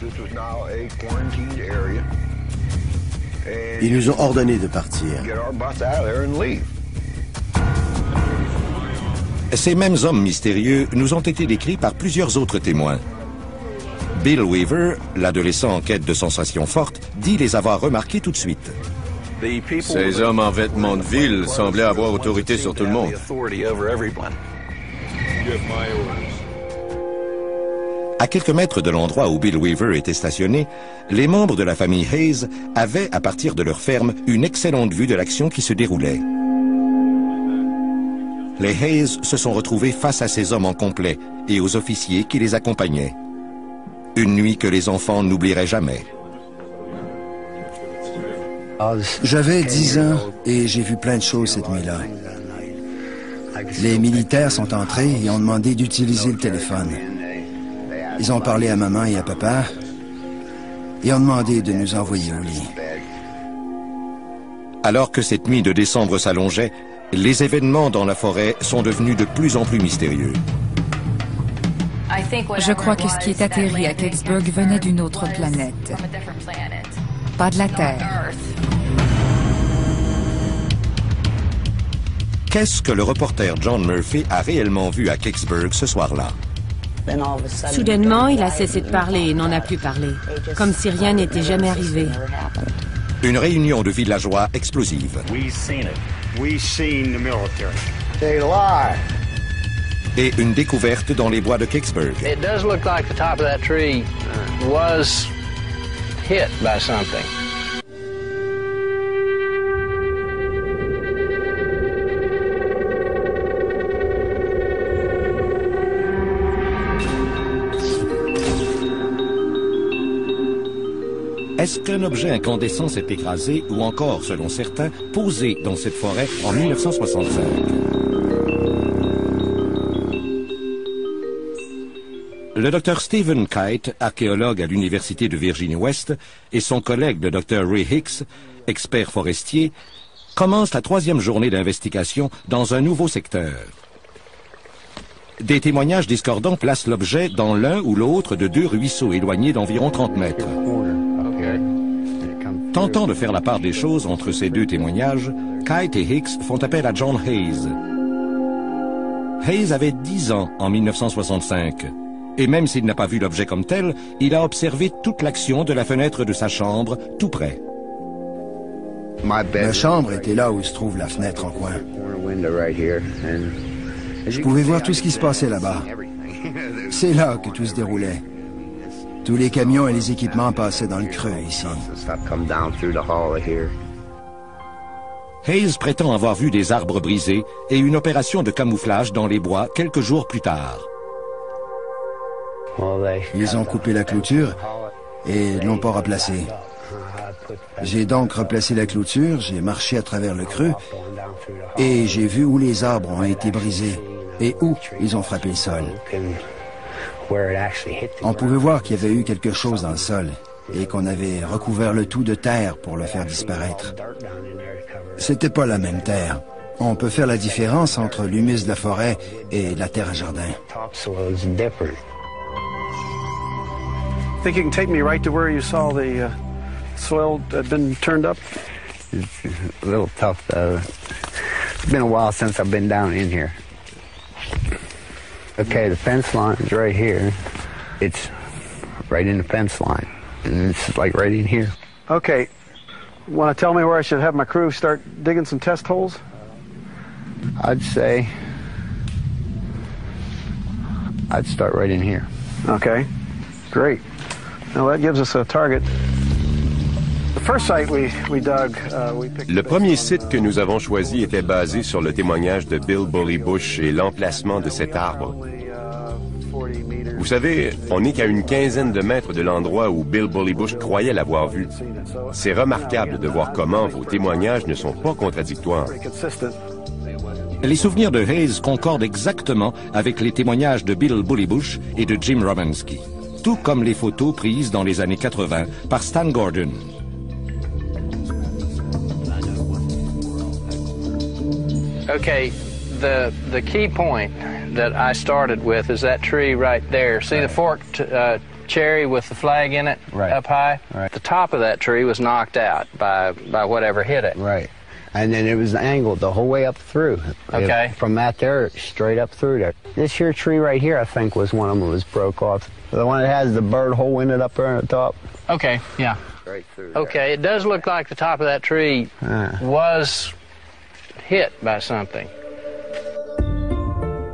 Ils nous ont ordonné de partir. Ces mêmes hommes mystérieux nous ont été décrits par plusieurs autres témoins. Bill Weaver, l'adolescent en quête de sensations fortes, dit les avoir remarqués tout de suite. Ces hommes en vêtements de ville semblaient avoir autorité sur tout le monde. À quelques mètres de l'endroit où Bill Weaver était stationné, les membres de la famille Hayes avaient, à partir de leur ferme, une excellente vue de l'action qui se déroulait. Les Hayes se sont retrouvés face à ces hommes en complet et aux officiers qui les accompagnaient. Une nuit que les enfants n'oublieraient jamais. J'avais 10 ans et j'ai vu plein de choses cette nuit-là. Les militaires sont entrés et ont demandé d'utiliser le téléphone. Ils ont parlé à maman et à papa et ont demandé de nous envoyer au lit. Alors que cette nuit de décembre s'allongeait, les événements dans la forêt sont devenus de plus en plus mystérieux. Je crois que ce qui est atterri à Kecksburg venait d'une autre planète. Pas de la Terre. Qu'est-ce que le reporter John Murphy a réellement vu à Kecksburg ce soir-là? Soudainement, il a cessé de parler et n'en a plus parlé, comme si rien n'était jamais arrivé. Une réunion de villageois explosive. Et une découverte dans les bois de Kecksburg. It does look like the top of that tree was hit by something. Est-ce qu'un objet incandescent s'est écrasé ou encore, selon certains, posé dans cette forêt en 1965? Le Dr Stephen Kite, archéologue à l'Université de Virginie-Ouest, et son collègue le Dr Ray Hicks, expert forestier, commencent la 3e journée d'investigation dans un nouveau secteur. Des témoignages discordants placent l'objet dans l'un ou l'autre de 2 ruisseaux éloignés d'environ 30 mètres. Tentant de faire la part des choses entre ces 2 témoignages, Kite et Hicks font appel à John Hayes. Hayes avait 10 ans en 1965. Et même s'il n'a pas vu l'objet comme tel, il a observé toute l'action de la fenêtre de sa chambre, tout près. Ma chambre était là où se trouve la fenêtre en coin. Je pouvais voir tout ce qui se passait là-bas. C'est là que tout se déroulait. Tous les camions et les équipements passaient dans le creux ici. Hayes prétend avoir vu des arbres brisés et une opération de camouflage dans les bois quelques jours plus tard. Ils ont coupé la clôture et l'ont pas replacée. J'ai donc replacé la clôture, j'ai marché à travers le creux et j'ai vu où les arbres ont été brisés et où ils ont frappé le sol. On pouvait voir qu'il y avait eu quelque chose dans le sol et qu'on avait recouvert le tout de terre pour le faire disparaître. C'était pas la même terre. On peut faire la différence entre l'humus de la forêt et la terre à jardin. Think you can take me right to where you saw the soil had been turned up? It's a little tough, though. It's been a while since I've been down in here. Okay, the fence line is right here. It's right in the fence line, and it's like right in here. Okay. Want to tell me where I should have my crew start digging some test holes? I'd say I'd start right in here. Okay, great. Now that gives us a target. The first site we dug, Le premier site que nous avons choisi était basé sur le témoignage de Bill Bully Bush et l'emplacement de cet arbre. Vous savez, on n'est qu'à une quinzaine de mètres de l'endroit où Bill Bully Bush croyait l'avoir vu. C'est remarquable de voir comment vos témoignages ne sont pas contradictoires. Les souvenirs de Hayes concordent exactement avec les témoignages de Bill Bully Bush et de Jim Romanski, tout comme les photos prises dans les années 80 par Stan Gordon. Okay, the key point that I started with is that tree right there. See the forked cherry with the flag in it up high? Right. The top of that tree was knocked out by whatever hit it. Right. And then it was angled the whole way up through. Okay. From that there, straight up through there. This here tree right here, I think, was one of them that was broke off. The one that has the bird hole in it up there on the top. Okay, yeah. Right through there. Okay, it does look like the top of that tree was hit by something.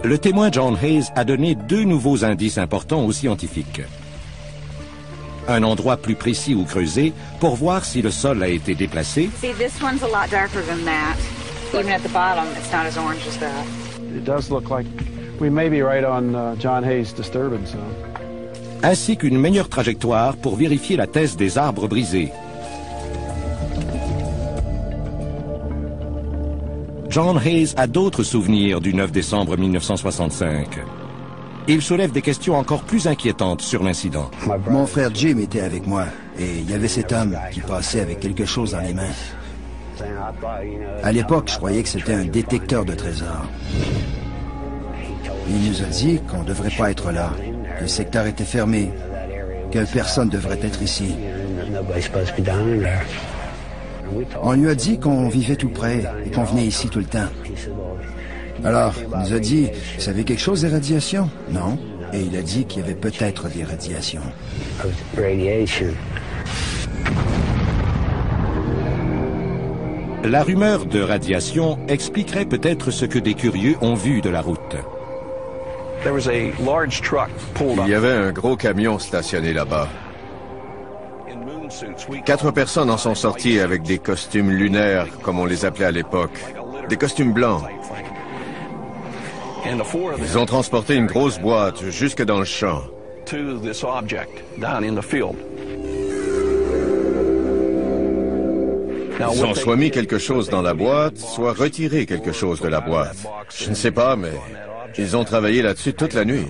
Le témoin John Hayes a donné 2 nouveaux indices importants aux scientifiques. Un endroit plus précis où creuser pour voir si le sol a été déplacé. See, this one's a lot darker than that. Even at the bottom, it's not as orange as that. It does look like we may be right on John Hayes' disturbance zone. Ainsi qu'une meilleure trajectoire pour vérifier la thèse des arbres brisés. John Hayes a d'autres souvenirs du 9 décembre 1965. Il soulève des questions encore plus inquiétantes sur l'incident. Mon frère Jim était avec moi et il y avait cet homme qui passait avec quelque chose dans les mains. À l'époque, je croyais que c'était un détecteur de trésors. Il nous a dit qu'on ne devrait pas être là, que le secteur était fermé, que personne ne devrait être ici. On lui a dit qu'on vivait tout près et qu'on venait ici tout le temps. Alors, il nous a dit, vous savez quelque chose des radiations? Non. Et il a dit qu'il y avait peut-être des radiations. La rumeur de radiation expliquerait peut-être ce que des curieux ont vu de la route. Il y avait un gros camion stationné là-bas. 4 personnes en sont sorties avec des costumes lunaires, comme on les appelait à l'époque. Des costumes blancs. Ils ont transporté une grosse boîte jusque dans le champ. Ils ont soit mis quelque chose dans la boîte, soit retiré quelque chose de la boîte. Je ne sais pas, mais ils ont travaillé là-dessus toute la nuit.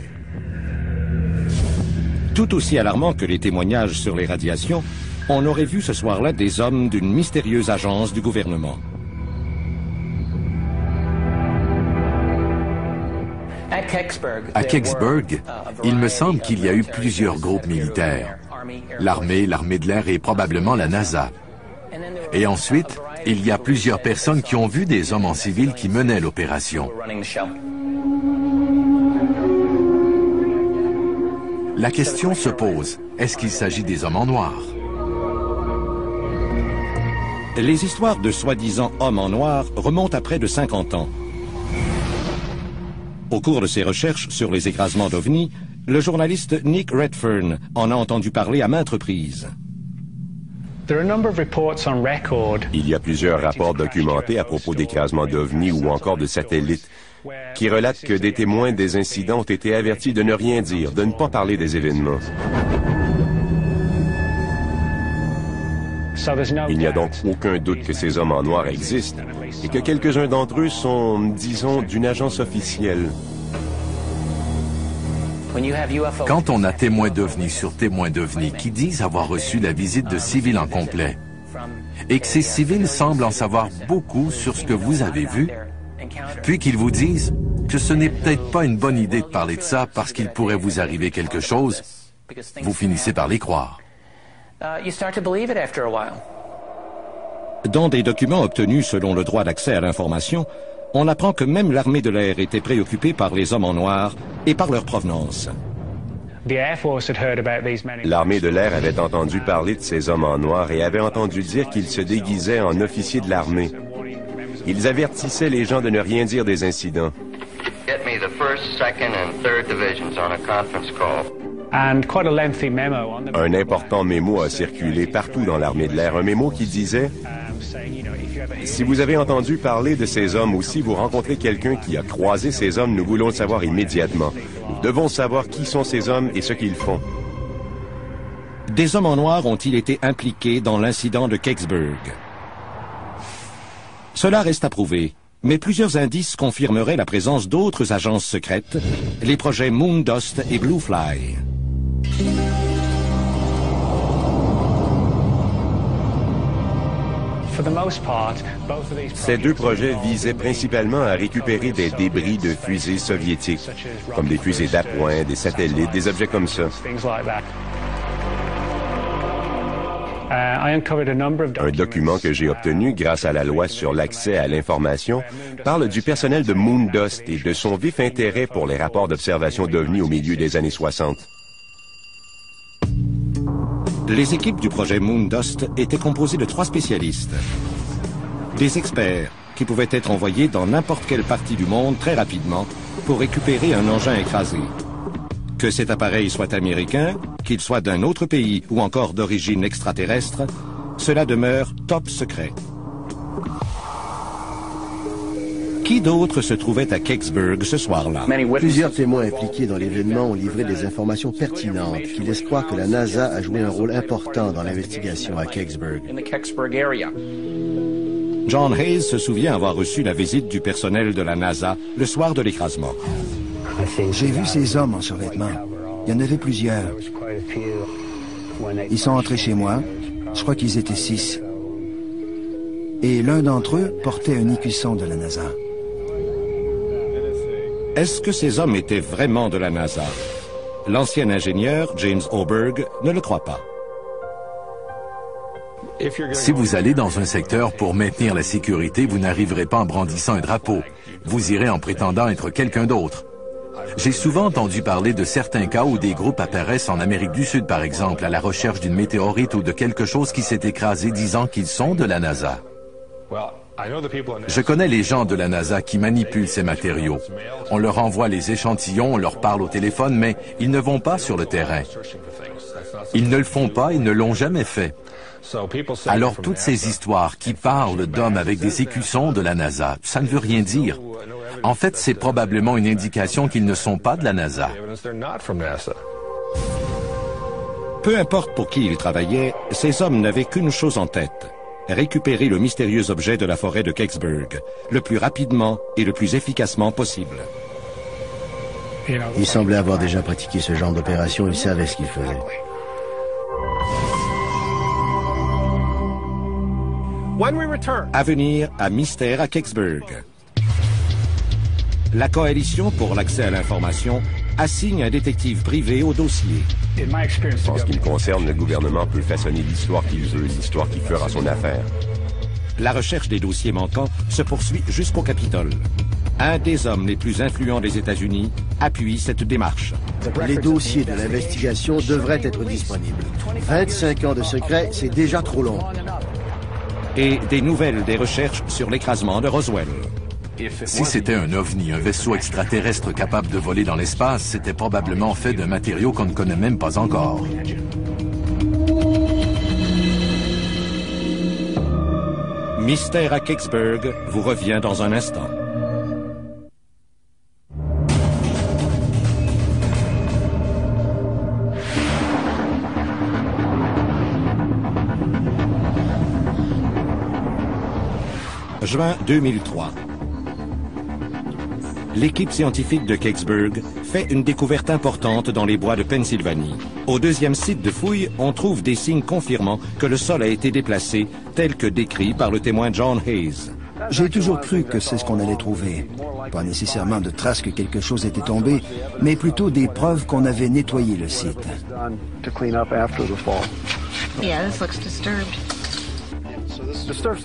Tout aussi alarmant que les témoignages sur les radiations, on aurait vu ce soir-là des hommes d'une mystérieuse agence du gouvernement. À Kecksburg, il me semble qu'il y a eu plusieurs groupes militaires. L'armée de l'air et probablement la NASA. Et ensuite, il y a plusieurs personnes qui ont vu des hommes en civil qui menaient l'opération. La question se pose, est-ce qu'il s'agit des hommes en noir? Les histoires de soi-disant hommes en noir remontent à près de 50 ans. Au cours de ses recherches sur les écrasements d'OVNI, le journaliste Nick Redfern en a entendu parler à maintes reprises. Il y a plusieurs rapports documentés à propos d'écrasements d'OVNI ou encore de satellites qui relatent que des témoins des incidents ont été avertis de ne rien dire, de ne pas parler des événements. Il n'y a donc aucun doute que ces hommes en noir existent et que quelques-uns d'entre eux sont, disons, d'une agence officielle. Quand on a témoin d'OVNI sur témoin d'OVNI qui disent avoir reçu la visite de civils en complet et que ces civils semblent en savoir beaucoup sur ce que vous avez vu, puis qu'ils vous disent que ce n'est peut-être pas une bonne idée de parler de ça parce qu'il pourrait vous arriver quelque chose, vous finissez par les croire. Dans des documents obtenus selon le droit d'accès à l'information, on apprend que même l'armée de l'air était préoccupée par les hommes en noir et par leur provenance. L'armée de l'air avait entendu parler de ces hommes en noir et avait entendu dire qu'ils se déguisaient en officiers de l'armée. Ils avertissaient les gens de ne rien dire des incidents. Un important mémo a circulé partout dans l'armée de l'air, un mémo qui disait « Si vous avez entendu parler de ces hommes ou si vous rencontrez quelqu'un qui a croisé ces hommes, nous voulons le savoir immédiatement. Nous devons savoir qui sont ces hommes et ce qu'ils font. » Des hommes en noir ont-ils été impliqués dans l'incident de Kecksburg? Cela reste à prouver, mais plusieurs indices confirmeraient la présence d'autres agences secrètes, les projets Moondust et Blue Fly. Ces deux projets visaient principalement à récupérer des débris de fusées soviétiques, comme des fusées d'appoint, des satellites, des objets comme ça. Un document que j'ai obtenu grâce à la loi sur l'accès à l'information parle du personnel de Moondust et de son vif intérêt pour les rapports d'observation d'OVNI au milieu des années 60. Les équipes du projet Moondust étaient composées de 3 spécialistes. Des experts qui pouvaient être envoyés dans n'importe quelle partie du monde très rapidement pour récupérer un engin écrasé. Que cet appareil soit américain, qu'il soit d'un autre pays ou encore d'origine extraterrestre, cela demeure top secret. Qui d'autre se trouvait à Kecksburg ce soir-là? Plusieurs témoins impliqués dans l'événement ont livré des informations pertinentes qui laissent croire que la NASA a joué un rôle important dans l'investigation à Kecksburg. John Hayes se souvient avoir reçu la visite du personnel de la NASA le soir de l'écrasement. J'ai vu ces hommes en survêtement. Il y en avait plusieurs. Ils sont entrés chez moi. Je crois qu'ils étaient 6. Et l'un d'entre eux portait un écusson de la NASA. Est-ce que ces hommes étaient vraiment de la NASA? L'ancien ingénieur, James Oberg, ne le croit pas. Si vous allez dans un secteur pour maintenir la sécurité, vous n'arriverez pas en brandissant un drapeau. Vous irez en prétendant être quelqu'un d'autre. J'ai souvent entendu parler de certains cas où des groupes apparaissent en Amérique du Sud, par exemple, à la recherche d'une météorite ou de quelque chose qui s'est écrasé disant qu'ils sont de la NASA. Je connais les gens de la NASA qui manipulent ces matériaux. On leur envoie les échantillons, on leur parle au téléphone, mais ils ne vont pas sur le terrain. Ils ne le font pas, ils ne l'ont jamais fait. Alors toutes ces histoires qui parlent d'hommes avec des écussons de la NASA, ça ne veut rien dire. En fait, c'est probablement une indication qu'ils ne sont pas de la NASA. Peu importe pour qui ils travaillaient, ces hommes n'avaient qu'une chose en tête, récupérer le mystérieux objet de la forêt de Kecksburg, le plus rapidement et le plus efficacement possible. Ils semblaient avoir déjà pratiqué ce genre d'opération, ils savaient ce qu'ils faisaient. À venir à Mystère à Kecksburg. La coalition pour l'accès à l'information assigne un détective privé au dossier. En ce qui me concerne, le gouvernement peut façonner l'histoire qu'il veut, l'histoire qui fera son affaire. La recherche des dossiers manquants se poursuit jusqu'au Capitole. Un des hommes les plus influents des États-Unis appuie cette démarche. Les dossiers de l'investigation devraient être disponibles. 25 ans de secret, c'est déjà trop long. Et des nouvelles des recherches sur l'écrasement de Roswell. Si c'était un ovni, un vaisseau extraterrestre capable de voler dans l'espace, c'était probablement fait d'un matériau qu'on ne connaît même pas encore. Mystère à Kecksburg vous revient dans un instant. Juin 2003. L'équipe scientifique de Kecksburg fait une découverte importante dans les bois de Pennsylvanie. Au deuxième site de fouille, on trouve des signes confirmant que le sol a été déplacé, tel que décrit par le témoin John Hayes. J'ai toujours cru que c'est ce qu'on allait trouver. Pas nécessairement de traces que quelque chose était tombé, mais plutôt des preuves qu'on avait nettoyé le site. Yeah, this looks disturbed.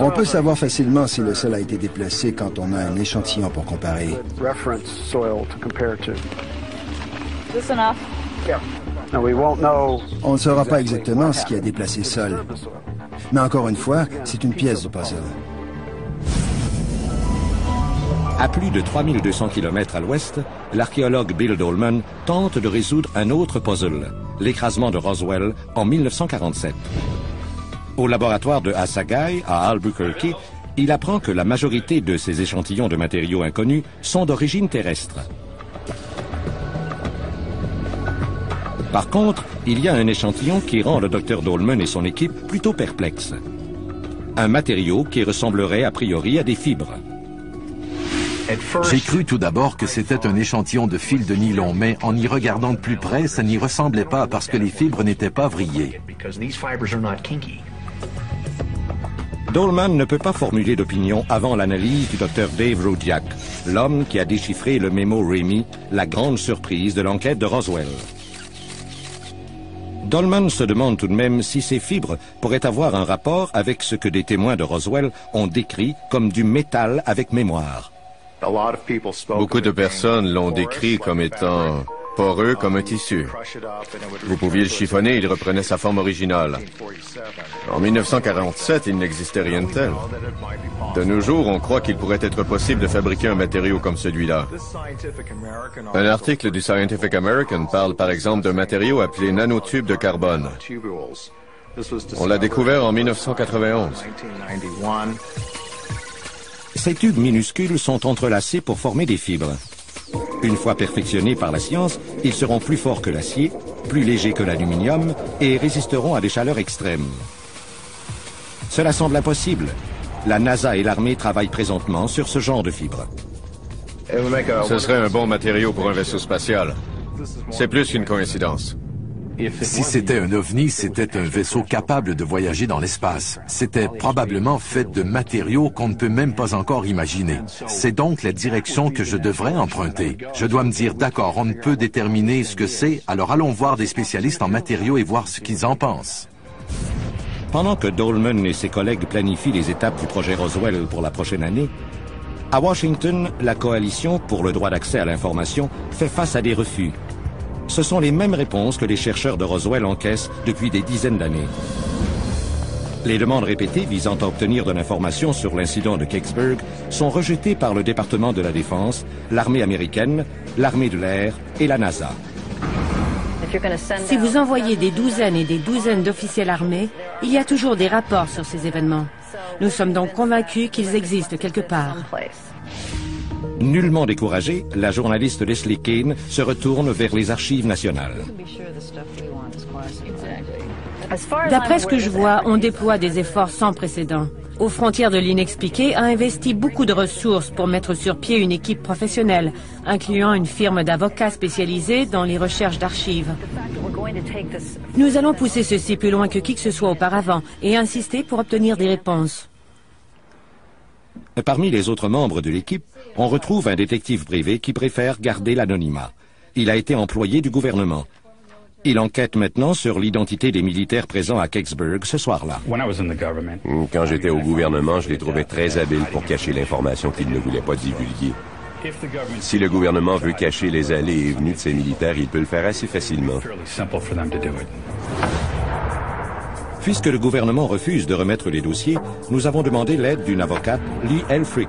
On peut savoir facilement si le sol a été déplacé quand on a un échantillon pour comparer. This enough? On ne saura pas exactement ce qui a déplacé le sol. Mais encore une fois, c'est une pièce du puzzle. À plus de 3200 km à l'ouest, l'archéologue Bill Dolman tente de résoudre un autre puzzle, l'écrasement de Roswell en 1947. Au laboratoire de Assagai, à Albuquerque, il apprend que la majorité de ces échantillons de matériaux inconnus sont d'origine terrestre. Par contre, il y a un échantillon qui rend le Dr Dolman et son équipe plutôt perplexes. Un matériau qui ressemblerait a priori à des fibres. J'ai cru tout d'abord que c'était un échantillon de fil de nylon, mais en y regardant de plus près, ça n'y ressemblait pas parce que les fibres n'étaient pas vrillées. Dolman ne peut pas formuler d'opinion avant l'analyse du Dr Dave Rudiak, l'homme qui a déchiffré le mémo Remy, la grande surprise de l'enquête de Roswell. Dolman se demande tout de même si ces fibres pourraient avoir un rapport avec ce que des témoins de Roswell ont décrit comme du métal avec mémoire. Beaucoup de personnes l'ont décrit comme étant poreux comme un tissu. Vous pouviez le chiffonner, il reprenait sa forme originale. En 1947, il n'existait rien de tel. De nos jours, on croit qu'il pourrait être possible de fabriquer un matériau comme celui-là. Un article du Scientific American parle par exemple d'un matériau appelé nanotube de carbone. On l'a découvert en 1991. Ces tubes minuscules sont entrelacés pour former des fibres. Une fois perfectionnés par la science, ils seront plus forts que l'acier, plus légers que l'aluminium et résisteront à des chaleurs extrêmes. Cela semble impossible. La NASA et l'armée travaillent présentement sur ce genre de fibres. Ce serait un bon matériau pour un vaisseau spatial. C'est plus qu'une coïncidence. Si c'était un ovni, c'était un vaisseau capable de voyager dans l'espace. C'était probablement fait de matériaux qu'on ne peut même pas encore imaginer. C'est donc la direction que je devrais emprunter. Je dois me dire, d'accord, on ne peut déterminer ce que c'est, alors allons voir des spécialistes en matériaux et voir ce qu'ils en pensent. Pendant que Dolman et ses collègues planifient les étapes du projet Roswell pour la prochaine année, à Washington, la coalition pour le droit d'accès à l'information fait face à des refus. Ce sont les mêmes réponses que les chercheurs de Roswell encaissent depuis des dizaines d'années. Les demandes répétées visant à obtenir de l'information sur l'incident de Kecksburg sont rejetées par le département de la Défense, l'armée américaine, l'armée de l'air et la NASA. Si vous envoyez des douzaines et des douzaines d'officiels armés, il y a toujours des rapports sur ces événements. Nous sommes donc convaincus qu'ils existent quelque part. Nullement découragée, la journaliste Leslie Kean se retourne vers les archives nationales. D'après ce que je vois, on déploie des efforts sans précédent. Aux frontières de l'inexpliqué a investi beaucoup de ressources pour mettre sur pied une équipe professionnelle, incluant une firme d'avocats spécialisée dans les recherches d'archives. Nous allons pousser ceci plus loin que qui que ce soit auparavant et insister pour obtenir des réponses. Parmi les autres membres de l'équipe, on retrouve un détective privé qui préfère garder l'anonymat. Il a été employé du gouvernement. Il enquête maintenant sur l'identité des militaires présents à Kecksburg ce soir-là. Quand j'étais au gouvernement, je les trouvais très habiles pour cacher l'information qu'ils ne voulaient pas divulguer. Si le gouvernement veut cacher les allées et venues de ses militaires, il peut le faire assez facilement. Puisque le gouvernement refuse de remettre les dossiers, nous avons demandé l'aide d'une avocate, Lee Elfrick.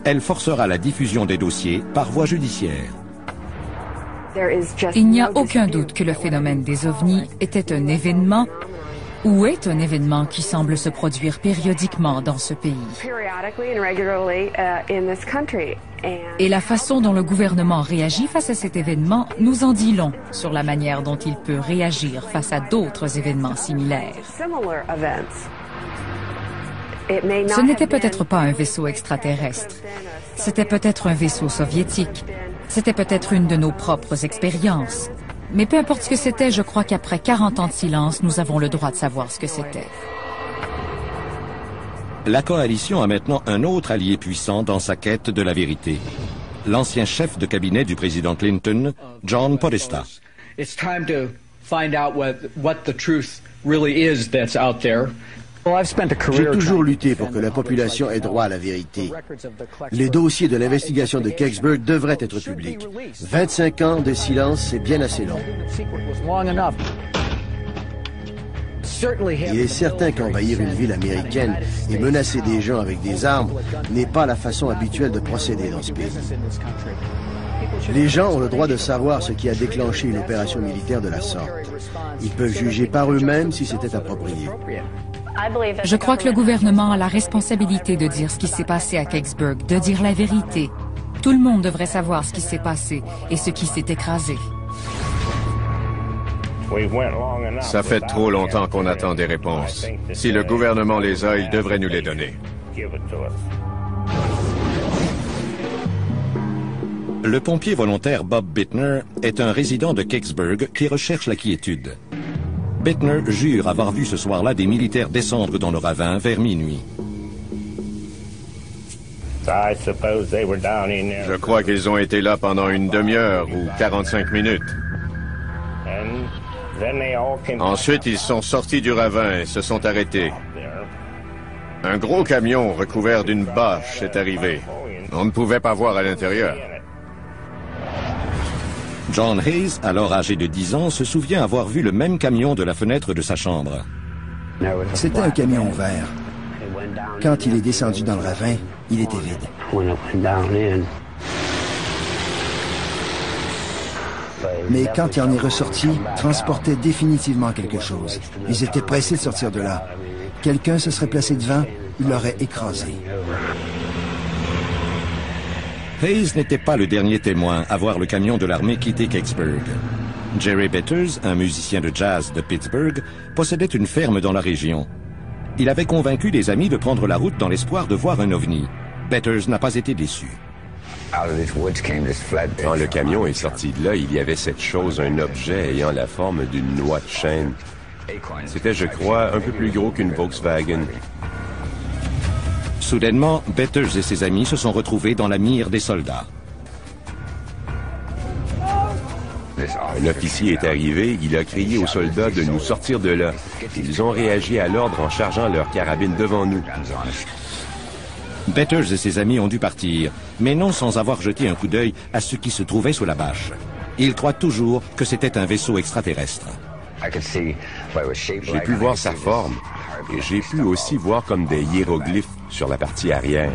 Elle forcera la diffusion des dossiers par voie judiciaire. Il n'y a aucun doute que le phénomène des ovnis était un événement ou est un événement qui semble se produire périodiquement dans ce pays. Et la façon dont le gouvernement réagit face à cet événement nous en dit long sur la manière dont il peut réagir face à d'autres événements similaires. Ce n'était peut-être pas un vaisseau extraterrestre. C'était peut-être un vaisseau soviétique. C'était peut-être une de nos propres expériences. Mais peu importe ce que c'était, je crois qu'après 40 ans de silence, nous avons le droit de savoir ce que c'était. La coalition a maintenant un autre allié puissant dans sa quête de la vérité. L'ancien chef de cabinet du président Clinton, John Podesta. It's time to find out what the truth really is that's out there. J'ai toujours lutté pour que la population ait droit à la vérité. Les dossiers de l'investigation de Kecksburg devraient être publics. 25 ans de silence, c'est bien assez long. Il est certain qu'envahir une ville américaine et menacer des gens avec des armes n'est pas la façon habituelle de procéder dans ce pays. Les gens ont le droit de savoir ce qui a déclenché une opération militaire de la sorte. Ils peuvent juger par eux-mêmes si c'était approprié. Je crois que le gouvernement a la responsabilité de dire ce qui s'est passé à Kecksburg, de dire la vérité. Tout le monde devrait savoir ce qui s'est passé et ce qui s'est écrasé. Ça fait trop longtemps qu'on attend des réponses. Si le gouvernement les a, il devrait nous les donner. Le pompier volontaire Bob Bittner est un résident de Kecksburg qui recherche la quiétude. Bittner jure avoir vu ce soir-là des militaires descendre dans le ravin vers minuit. Je crois qu'ils ont été là pendant une demi-heure ou 45 minutes. Ensuite, ils sont sortis du ravin et se sont arrêtés. Un gros camion recouvert d'une bâche est arrivé. On ne pouvait pas voir à l'intérieur. John Hayes, alors âgé de 10 ans, se souvient avoir vu le même camion de la fenêtre de sa chambre. C'était un camion vert. Quand il est descendu dans le ravin, il était vide. Mais quand il en est ressorti, transportait définitivement quelque chose. Ils étaient pressés de sortir de là. Quelqu'un se serait placé devant, il l'aurait écrasé. Hayes n'était pas le dernier témoin à voir le camion de l'armée quitter Kecksburg. Jerry Betters, un musicien de jazz de Pittsburgh, possédait une ferme dans la région. Il avait convaincu des amis de prendre la route dans l'espoir de voir un ovni. Betters n'a pas été déçu. Quand le camion est sorti de là, il y avait cette chose, un objet ayant la forme d'une noix de chêne. C'était, je crois, un peu plus gros qu'une Volkswagen. Soudainement, Betters et ses amis se sont retrouvés dans la mire des soldats. Un officier est arrivé, il a crié aux soldats de nous sortir de là. Ils ont réagi à l'ordre en chargeant leurs carabines devant nous. Betters et ses amis ont dû partir, mais non sans avoir jeté un coup d'œil à ce qui se trouvait sous la bâche. Ils croient toujours que c'était un vaisseau extraterrestre. J'ai pu voir sa forme, et j'ai pu aussi voir comme des hiéroglyphes sur la partie arrière.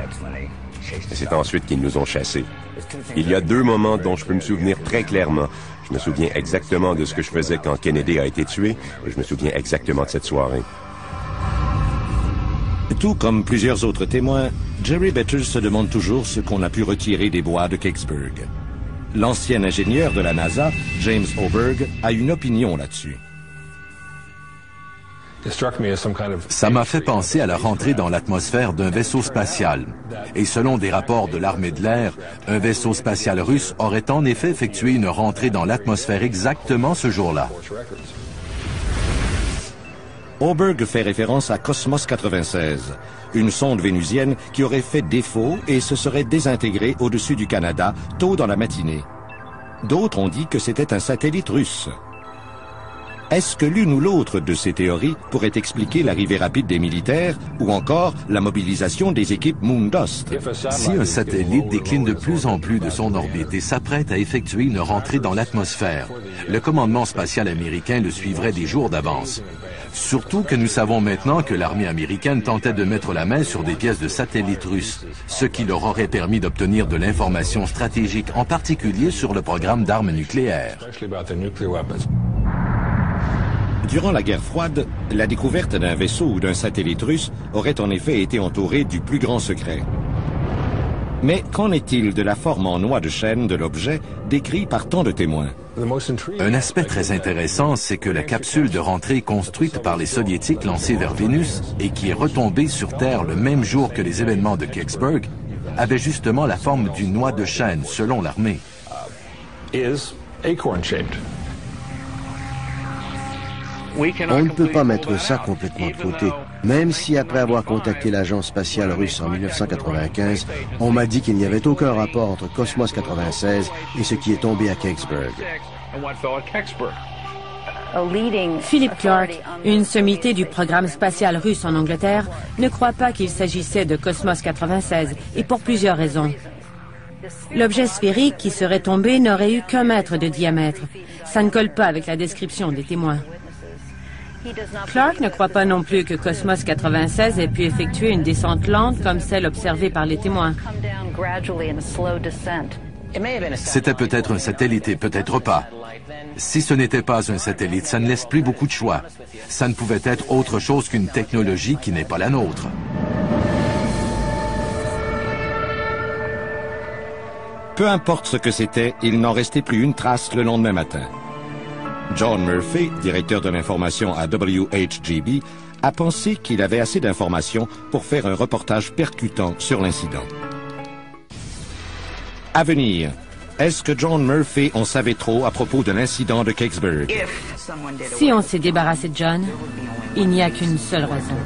C'est ensuite qu'ils nous ont chassés. Il y a 2 moments dont je peux me souvenir très clairement. Je me souviens exactement de ce que je faisais quand Kennedy a été tué, et je me souviens exactement de cette soirée. Tout comme plusieurs autres témoins, Jerry Betters se demande toujours ce qu'on a pu retirer des bois de Kecksburg. L'ancien ingénieur de la NASA, James Oberg, a une opinion là-dessus. Ça m'a fait penser à la rentrée dans l'atmosphère d'un vaisseau spatial. Et selon des rapports de l'armée de l'air, un vaisseau spatial russe aurait en effet effectué une rentrée dans l'atmosphère exactement ce jour-là. Oberg fait référence à Cosmos 96, une sonde vénusienne qui aurait fait défaut et se serait désintégrée au-dessus du Canada tôt dans la matinée. D'autres ont dit que c'était un satellite russe. Est-ce que l'une ou l'autre de ces théories pourrait expliquer l'arrivée rapide des militaires ou encore la mobilisation des équipes Moondust? Si un satellite décline de plus en plus de son orbite et s'apprête à effectuer une rentrée dans l'atmosphère, le commandement spatial américain le suivrait des jours d'avance. Surtout que nous savons maintenant que l'armée américaine tentait de mettre la main sur des pièces de satellites russes, ce qui leur aurait permis d'obtenir de l'information stratégique, en particulier sur le programme d'armes nucléaires. Durant la guerre froide, la découverte d'un vaisseau ou d'un satellite russe aurait en effet été entourée du plus grand secret. Mais qu'en est-il de la forme en noix de chêne de l'objet décrit par tant de témoins? Un aspect très intéressant, c'est que la capsule de rentrée construite par les Soviétiques lancée vers Vénus et qui est retombée sur Terre le même jour que les événements de Kecksburg avait justement la forme d'une noix de chêne, selon l'armée. On ne peut pas mettre ça complètement de côté. Même si après avoir contacté l'agence spatiale russe en 1995, on m'a dit qu'il n'y avait aucun rapport entre Cosmos 96 et ce qui est tombé à Kecksburg. Philip Clark, une sommité du programme spatial russe en Angleterre, ne croit pas qu'il s'agissait de Cosmos 96, et pour plusieurs raisons. L'objet sphérique qui serait tombé n'aurait eu qu'un mètre de diamètre. Ça ne colle pas avec la description des témoins. Clark ne croit pas non plus que Cosmos 96 ait pu effectuer une descente lente comme celle observée par les témoins. C'était peut-être un satellite et peut-être pas. Si ce n'était pas un satellite, ça ne laisse plus beaucoup de choix. Ça ne pouvait être autre chose qu'une technologie qui n'est pas la nôtre. Peu importe ce que c'était, il n'en restait plus une trace le lendemain matin. John Murphy, directeur de l'information à WHGB, a pensé qu'il avait assez d'informations pour faire un reportage percutant sur l'incident. À venir, est-ce que John Murphy en savait trop à propos de l'incident de Kecksburg? Si on s'est débarrassé de John, il n'y a qu'une seule raison.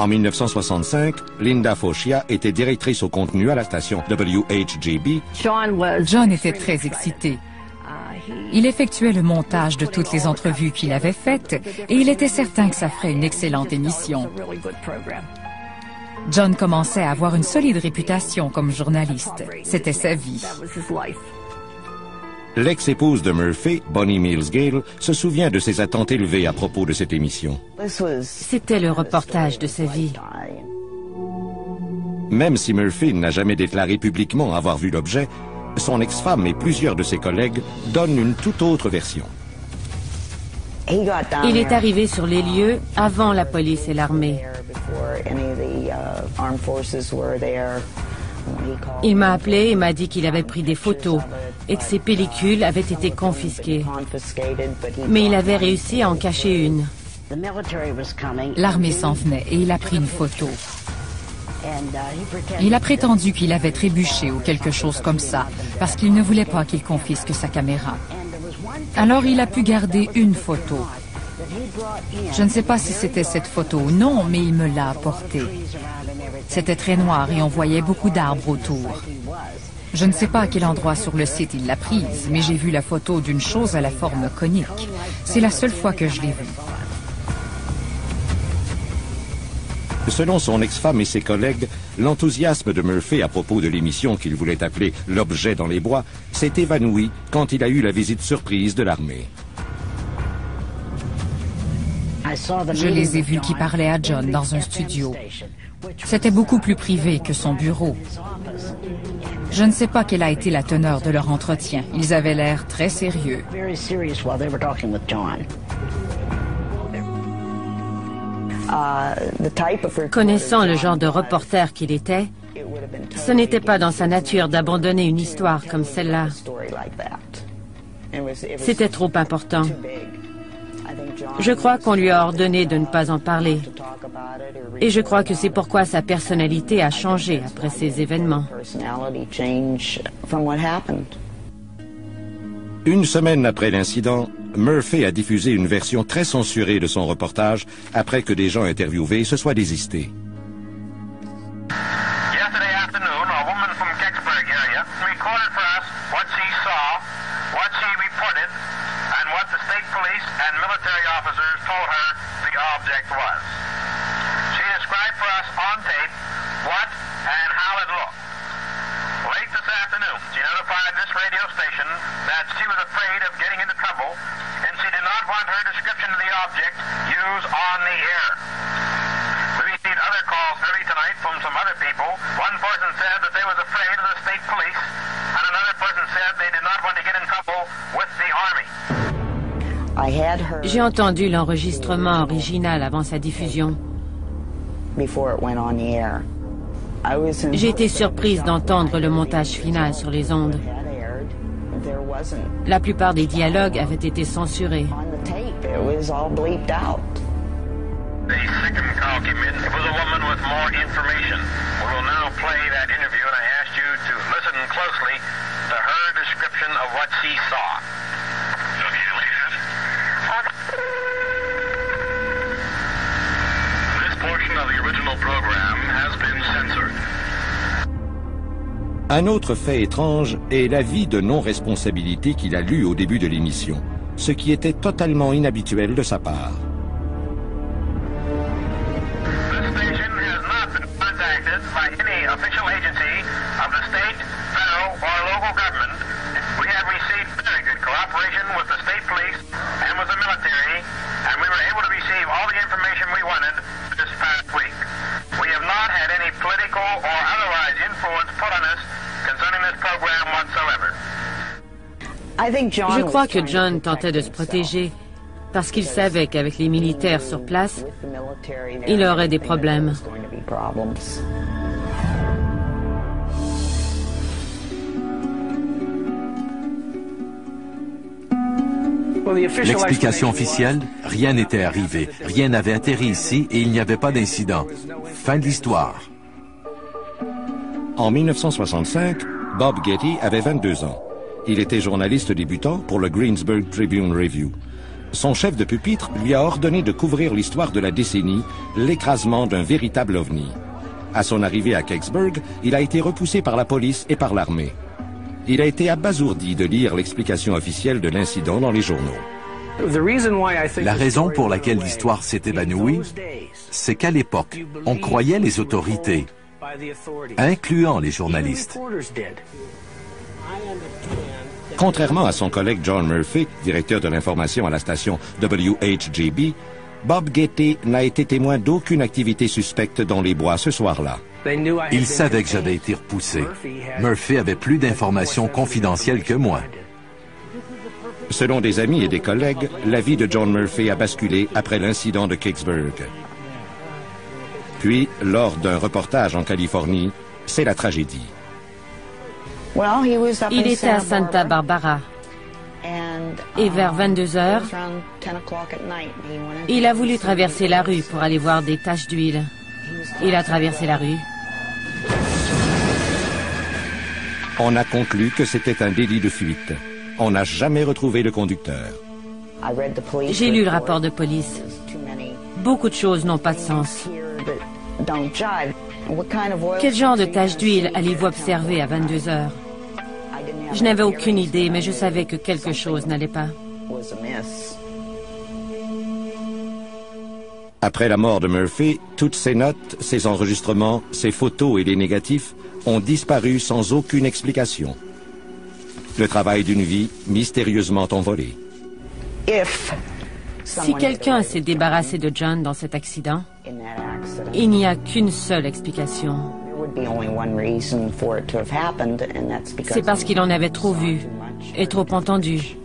En 1965, Linda Fauchia était directrice au contenu à la station WHGB. John était très excité. Il effectuait le montage de toutes les entrevues qu'il avait faites et il était certain que ça ferait une excellente émission. John commençait à avoir une solide réputation comme journaliste. C'était sa vie. L'ex-épouse de Murphy, Bonnie Mills Gale, se souvient de ses attentes élevées à propos de cette émission. C'était le reportage de sa vie. Même si Murphy n'a jamais déclaré publiquement avoir vu l'objet, son ex-femme et plusieurs de ses collègues donnent une toute autre version. Il est arrivé sur les lieux avant la police et l'armée. Il m'a appelé et m'a dit qu'il avait pris des photos et que ses pellicules avaient été confisquées. Mais il avait réussi à en cacher une. L'armée s'en venait et il a pris une photo. Il a prétendu qu'il avait trébuché ou quelque chose comme ça, parce qu'il ne voulait pas qu'il confisque sa caméra. Alors il a pu garder une photo. Je ne sais pas si c'était cette photo ou non, mais il me l'a apportée. C'était très noir et on voyait beaucoup d'arbres autour. Je ne sais pas à quel endroit sur le site il l'a prise, mais j'ai vu la photo d'une chose à la forme conique. C'est la seule fois que je l'ai vue. Selon son ex-femme et ses collègues, l'enthousiasme de Murphy à propos de l'émission qu'il voulait appeler « L'objet dans les bois » s'est évanoui quand il a eu la visite surprise de l'armée. Je les ai vus qui parlaient à John dans un studio. C'était beaucoup plus privé que son bureau. Je ne sais pas quelle a été la teneur de leur entretien. Ils avaient l'air très sérieux. Connaissant le genre de reporter qu'il était, ce n'était pas dans sa nature d'abandonner une histoire comme celle-là. C'était trop important. Je crois qu'on lui a ordonné de ne pas en parler. Et je crois que c'est pourquoi sa personnalité a changé après ces événements. Une semaine après l'incident, Murphy a diffusé une version très censurée de son reportage après que des gens interviewés se soient désistés. Yesterday afternoon, a woman from Kecksburg area recorded for us what she saw, what she reported, and what the state police and military officers told her the object was. She described for us on tape what and how it looked. Late this afternoon, she notified this radio station that she was afraid of getting into trouble, and she did not want her description of the object used on the air. We received other calls early tonight from some other people. One person said that they was afraid of the state police, and another person said they did not want to get in trouble with the Army. J'ai entendu l'enregistrement original avant sa diffusion. J'ai été surprise d'entendre le montage final sur les ondes. La plupart des dialogues avaient été censurés. The second call came in. It was a woman with more information. We will now play that interview, and I ask you to listen closely to her description of what she saw. This portion of the original program has been censored. Un autre fait étrange est l'avis de non-responsabilité qu'il a lu au début de l'émission, ce qui était totalement inhabituel de sa part. By any official agency of the state, federal, or local government. We have received very good cooperation with the state police and with the military, and we were able to receive all the information we wanted this past week. We have not had any political or otherwise influence put on us concerning this program whatsoever. Je crois que John tentait de se protéger parce qu'il savait qu'avec les militaires sur place, il aurait des problèmes. L'explication officielle, rien n'était arrivé, rien n'avait atterri ici et il n'y avait pas d'incident. Fin de l'histoire. En 1965, Bob Getty avait 22 ans. Il était journaliste débutant pour le Greensburg Tribune Review. Son chef de pupitre lui a ordonné de couvrir l'histoire de la décennie, l'écrasement d'un véritable ovni. À son arrivée à Kecksburg, il a été repoussé par la police et par l'armée. Il a été abasourdi de lire l'explication officielle de l'incident dans les journaux. La raison pour laquelle l'histoire s'est évanouie, c'est qu'à l'époque, on croyait les autorités, incluant les journalistes. Contrairement à son collègue John Murphy, directeur de l'information à la station WHJB, Bob Getty n'a été témoin d'aucune activité suspecte dans les bois ce soir-là. Il savait que j'avais été repoussé. Murphy avait plus d'informations confidentielles que moi. Selon des amis et des collègues, la vie de John Murphy a basculé après l'incident de Kecksburg. Puis, lors d'un reportage en Californie, c'est la tragédie. Il était à Santa Barbara. Et vers 22 heures, il a voulu traverser la rue pour aller voir des taches d'huile. Il a traversé la rue. On a conclu que c'était un délit de fuite. On n'a jamais retrouvé le conducteur. J'ai lu le rapport de police. Beaucoup de choses n'ont pas de sens. Quel genre de tache d'huile allez-vous observer à 22 heures? Je n'avais aucune idée, mais je savais que quelque chose n'allait pas. Après la mort de Murphy, toutes ses notes, ses enregistrements, ses photos et les négatifs ont disparu sans aucune explication. Le travail d'une vie mystérieusement envolé. Si quelqu'un s'est débarrassé de John dans cet accident, il n'y a qu'une seule explication. C'est parce qu'il en avait trop vu et trop entendu.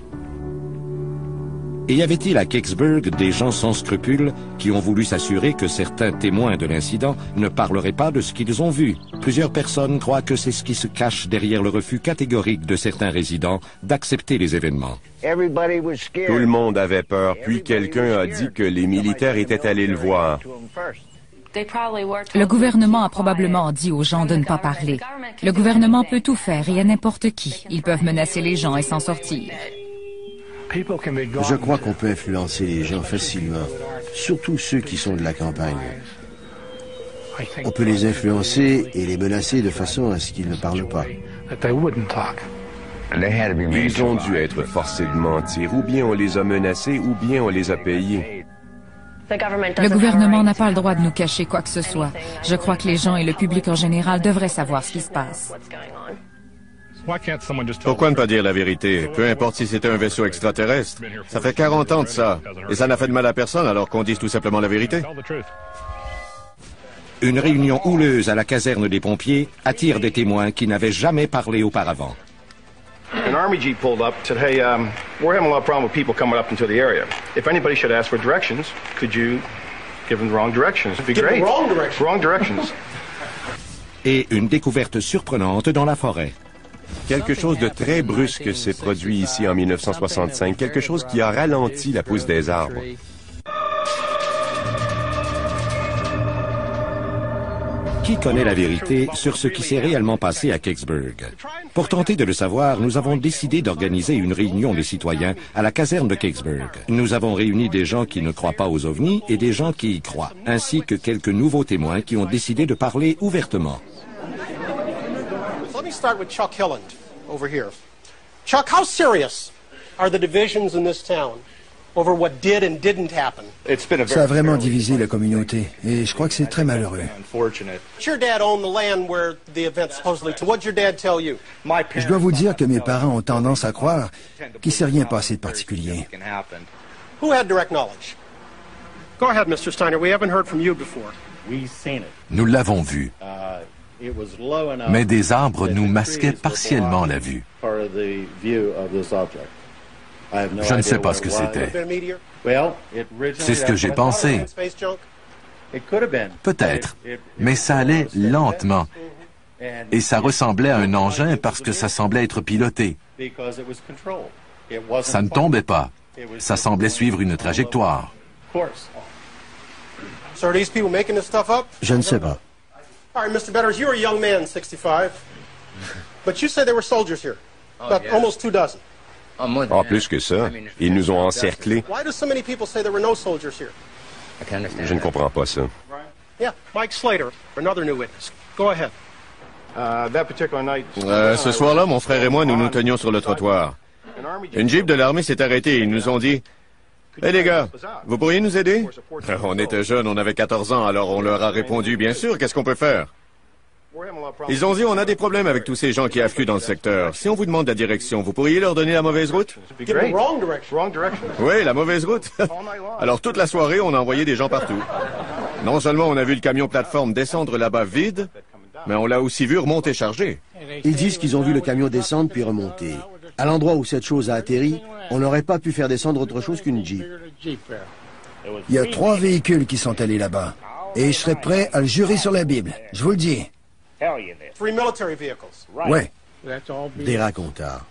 Et y avait-il à Kecksburg des gens sans scrupules qui ont voulu s'assurer que certains témoins de l'incident ne parleraient pas de ce qu'ils ont vu? Plusieurs personnes croient que c'est ce qui se cache derrière le refus catégorique de certains résidents d'accepter les événements. Tout le monde avait peur, puis quelqu'un a dit que les militaires étaient allés le voir. Le gouvernement a probablement dit aux gens de ne pas parler. Le gouvernement peut tout faire et à n'importe qui. Ils peuvent menacer les gens et s'en sortir. Je crois qu'on peut influencer les gens facilement, surtout ceux qui sont de la campagne. On peut les influencer et les menacer de façon à ce qu'ils ne parlent pas. Ils ont dû être forcés de mentir, ou bien on les a menacés, ou bien on les a payés. Le gouvernement n'a pas le droit de nous cacher quoi que ce soit. Je crois que les gens et le public en général devraient savoir ce qui se passe. Pourquoi ne pas dire la vérité? Peu importe si c'était un vaisseau extraterrestre. Ça fait 40 ans de ça. Et ça n'a fait de mal à personne, alors qu'on dise tout simplement la vérité. Une réunion houleuse à la caserne des pompiers attire des témoins qui n'avaient jamais parlé auparavant. An Army Jeep pulled up, said, hey, we're having a lot of problem with people coming up into the area. If anybody should ask for directions, could you give them the wrong directions? It'd be great. Give them wrong directions. Wrong directions. Et une découverte surprenante dans la forêt. Quelque chose de très brusque s'est produit ici en 1965, quelque chose qui a ralenti la pousse des arbres. Qui connaît la vérité sur ce qui s'est réellement passé à Kecksburg? Pour tenter de le savoir, nous avons décidé d'organiser une réunion des citoyens à la caserne de Kecksburg. Nous avons réuni des gens qui ne croient pas aux ovnis et des gens qui y croient, ainsi que quelques nouveaux témoins qui ont décidé de parler ouvertement. Let me start with Chuck Hilland over here. Chuck, how serious are the divisions in this town over what did and didn't happen? Ça a vraiment divisé la communauté et je crois que c'est très malheureux. Your dad owned the land where the event supposedly to. What did your dad tell you? Je dois vous dire que mes parents ont tendance à croire qu'il ne s'est rien passé de particulier. Who had direct knowledge? Go ahead, Mr. Steiner. We haven't heard from you before. Nous l'avons vu. Mais des arbres nous masquaient partiellement la vue. Je ne sais pas ce que c'était. C'est ce que j'ai pensé. Peut-être, mais ça allait lentement. Et ça ressemblait à un engin parce que ça semblait être piloté. Ça ne tombait pas. Ça semblait suivre une trajectoire. Je ne sais pas. All right, Mr. Betters, you're a young man, 65, but you say there were soldiers here, about almost 2 dozen. En plus que ça, ils nous ont encerclés. Why do so many people say there were no soldiers here? Je ne comprends pas ça. Yeah, Mike Slater, another new witness. Go ahead. Ce soir-là, mon frère et moi, nous nous tenions sur le trottoir. Une Jeep de l'armée s'est arrêtée et ils nous ont dit « Hey les gars, vous pourriez nous aider? » On était jeunes, on avait 14 ans, alors on leur a répondu « Bien sûr, qu'est-ce qu'on peut faire? » Ils ont dit « On a des problèmes avec tous ces gens qui affluent dans le secteur. Si on vous demande la direction, vous pourriez leur donner la mauvaise route? » Oui, la mauvaise route. Alors toute la soirée, on a envoyé des gens partout. Non seulement on a vu le camion plateforme descendre là-bas vide, mais on l'a aussi vu remonter chargé. Ils disent qu'ils ont vu le camion descendre puis remonter. À l'endroit où cette chose a atterri, on n'aurait pas pu faire descendre autre chose qu'une Jeep. Il y a 3 véhicules qui sont allés là-bas. Et je serais prêt à le jurer sur la Bible. Je vous le dis. 3 military vehicles. Ouais. Des racontars.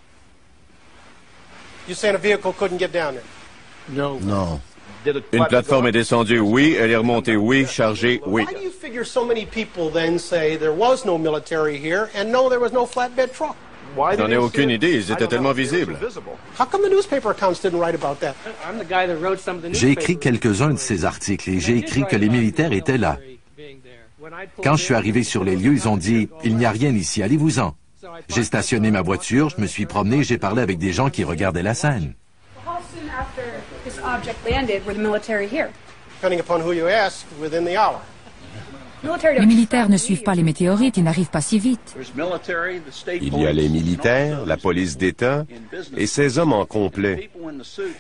You saying a vehicle couldn't get down there? Non. Une plateforme est descendue, oui. Elle est remontée, oui. Chargée, oui. Why do you figure so many people then say there was no military here and no, there was no flatbed truck? J'en ai aucune idée, ils étaient tellement visibles. How come the newspaper accounts didn't write about that? J'ai écrit quelques-uns de ces articles et j'ai écrit que les militaires étaient là. Quand je suis arrivé sur les lieux, ils ont dit « Il n'y a rien ici, allez-vous-en ». J'ai stationné ma voiture, je me suis promené et j'ai parlé avec des gens qui regardaient la scène. Depending upon who you ask, within the hour. Les militaires ne suivent pas les météorites, ils n'arrivent pas si vite. Il y a les militaires, la police d'État et ces hommes en complet.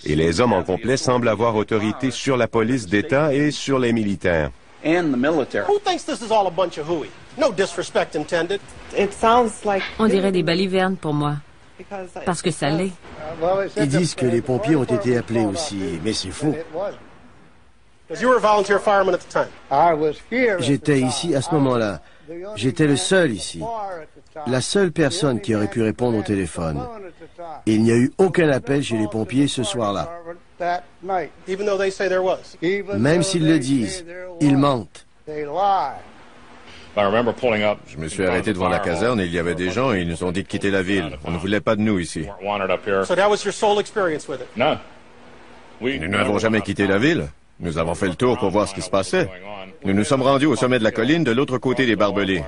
Et les hommes en complet semblent avoir autorité sur la police d'État et sur les militaires. Who thinks this is all a bunch of hooey? No disrespect intended. On dirait des balivernes pour moi. Parce que ça l'est. Ils disent que les pompiers ont été appelés aussi, mais c'est faux. J'étais ici à ce moment-là. J'étais le seul ici. La seule personne qui aurait pu répondre au téléphone. Il n'y a eu aucun appel chez les pompiers ce soir-là. Même s'ils le disent, ils mentent. Je me suis arrêté devant la caserne et il y avait des gens et ils nous ont dit de quitter la ville. On ne voulait pas de nous ici. Nous n'avons jamais quitté la ville. Nous avons fait le tour pour voir ce qui se passait. Nous nous sommes rendus au sommet de la colline de l'autre côté des barbelés.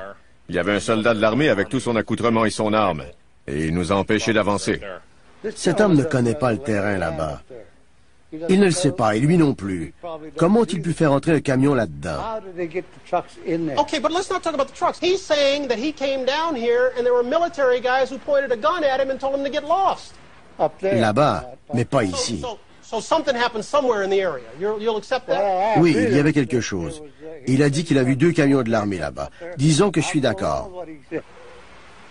Il y avait un soldat de l'armée avec tout son accoutrement et son arme. Et il nous a empêchés d'avancer. Cet homme ne connaît pas le terrain là-bas. Il ne le sait pas, et lui non plus. Comment ont-ils pu faire entrer un camion là-dedans? Okay, but let's not talk about the trucks. He's saying that he came down here and there were military guys who pointed a gun at him and told him to get lost. Là-bas, mais pas ici. So something happened somewhere in the area. You'll accept that? Oui, il y avait quelque chose. Il a dit qu'il a vu 2 camions de l'armée là-bas. Disons que je suis d'accord.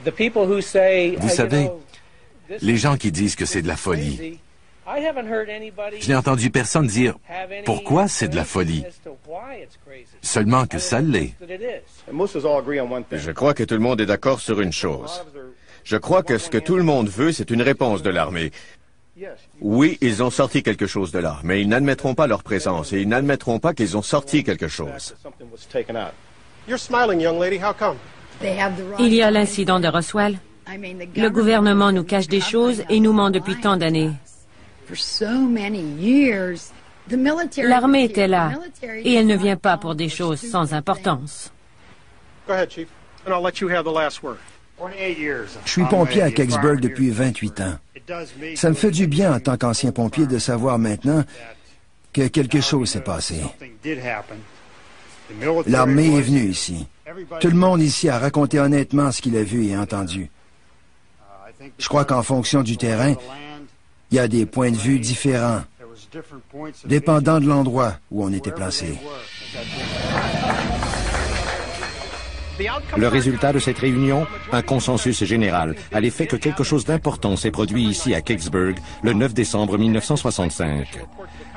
Vous savez, les gens qui disent que c'est de la folie, je n'ai entendu personne dire pourquoi c'est de la folie. Seulement que ça l'est. Je crois que tout le monde est d'accord sur une chose. Je crois que ce que tout le monde veut, c'est une réponse de l'armée. Oui, ils ont sorti quelque chose de là, mais ils n'admettront pas leur présence et ils n'admettront pas qu'ils ont sorti quelque chose. Il y a l'incident de Roswell. Le gouvernement nous cache des choses et nous ment depuis tant d'années. L'armée était là et elle ne vient pas pour des choses sans importance. Je suis pompier à Kecksburg depuis 28 ans. Ça me fait du bien en tant qu'ancien pompier de savoir maintenant que quelque chose s'est passé. L'armée est venue ici. Tout le monde ici a raconté honnêtement ce qu'il a vu et entendu. Je crois qu'en fonction du terrain, il y a des points de vue différents, dépendant de l'endroit où on était placé. Le résultat de cette réunion, un consensus général à l'effet que quelque chose d'important s'est produit ici à Kecksburg le 9 décembre 1965.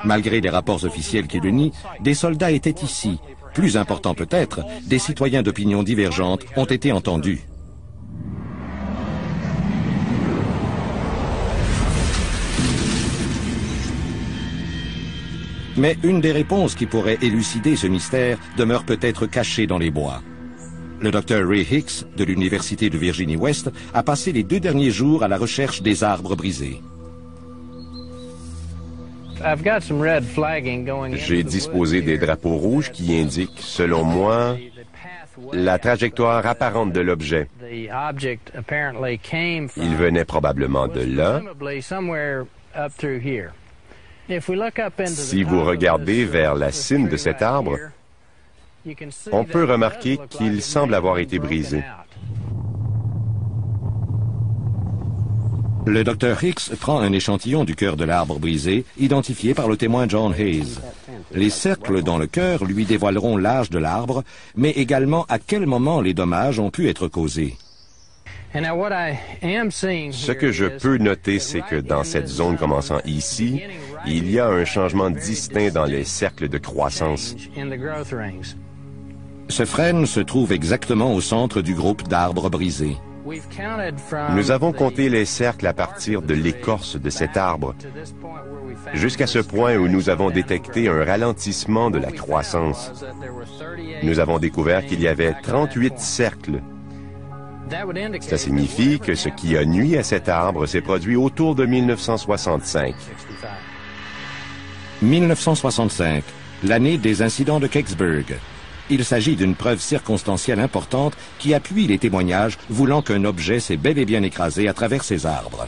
Malgré les rapports officiels qui le nient, des soldats étaient ici. Plus important peut-être, des citoyens d'opinions divergentes ont été entendus. Mais une des réponses qui pourrait élucider ce mystère demeure peut-être cachée dans les bois. Le Dr. Ray Hicks, de l'Université de Virginie-Ouest, a passé les 2 derniers jours à la recherche des arbres brisés. J'ai disposé des drapeaux rouges qui indiquent, selon moi, la trajectoire apparente de l'objet. Il venait probablement de là. Si vous regardez vers la cime de cet arbre, on peut remarquer qu'il semble avoir été brisé. Le Dr. Hicks prend un échantillon du cœur de l'arbre brisé, identifié par le témoin John Hayes. Les cercles dans le cœur lui dévoileront l'âge de l'arbre, mais également à quel moment les dommages ont pu être causés. Ce que je peux noter, c'est que dans cette zone commençant ici, il y a un changement distinct dans les cercles de croissance. Ce frêne se trouve exactement au centre du groupe d'arbres brisés. Nous avons compté les cercles à partir de l'écorce de cet arbre, jusqu'à ce point où nous avons détecté un ralentissement de la croissance. Nous avons découvert qu'il y avait 38 cercles. Ça signifie que ce qui a nui à cet arbre s'est produit autour de 1965. 1965, l'année des incidents de Kecksburg. Il s'agit d'une preuve circonstancielle importante qui appuie les témoignages voulant qu'un objet s'est bel et bien écrasé à travers ces arbres.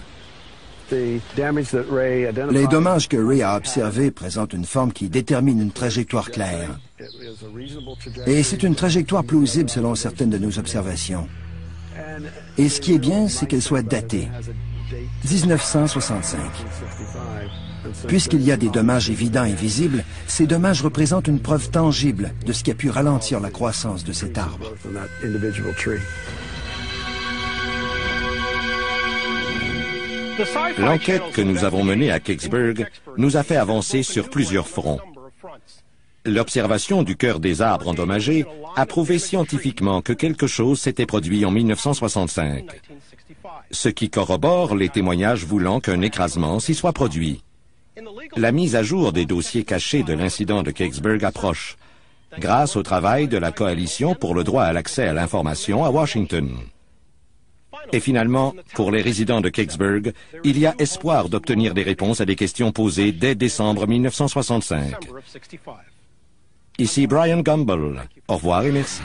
Les dommages que Ray a observés présentent une forme qui détermine une trajectoire claire. Et c'est une trajectoire plausible selon certaines de nos observations. Et ce qui est bien, c'est qu'elle soit datée. 1965. Puisqu'il y a des dommages évidents et visibles, ces dommages représentent une preuve tangible de ce qui a pu ralentir la croissance de cet arbre. L'enquête que nous avons menée à Kecksburg nous a fait avancer sur plusieurs fronts. L'observation du cœur des arbres endommagés a prouvé scientifiquement que quelque chose s'était produit en 1965, ce qui corrobore les témoignages voulant qu'un écrasement s'y soit produit. La mise à jour des dossiers cachés de l'incident de Kecksburg approche, grâce au travail de la Coalition pour le droit à l'accès à l'information à Washington. Et finalement, pour les résidents de Kecksburg, il y a espoir d'obtenir des réponses à des questions posées dès décembre 1965. Ici Brian Gumbel. Au revoir et merci.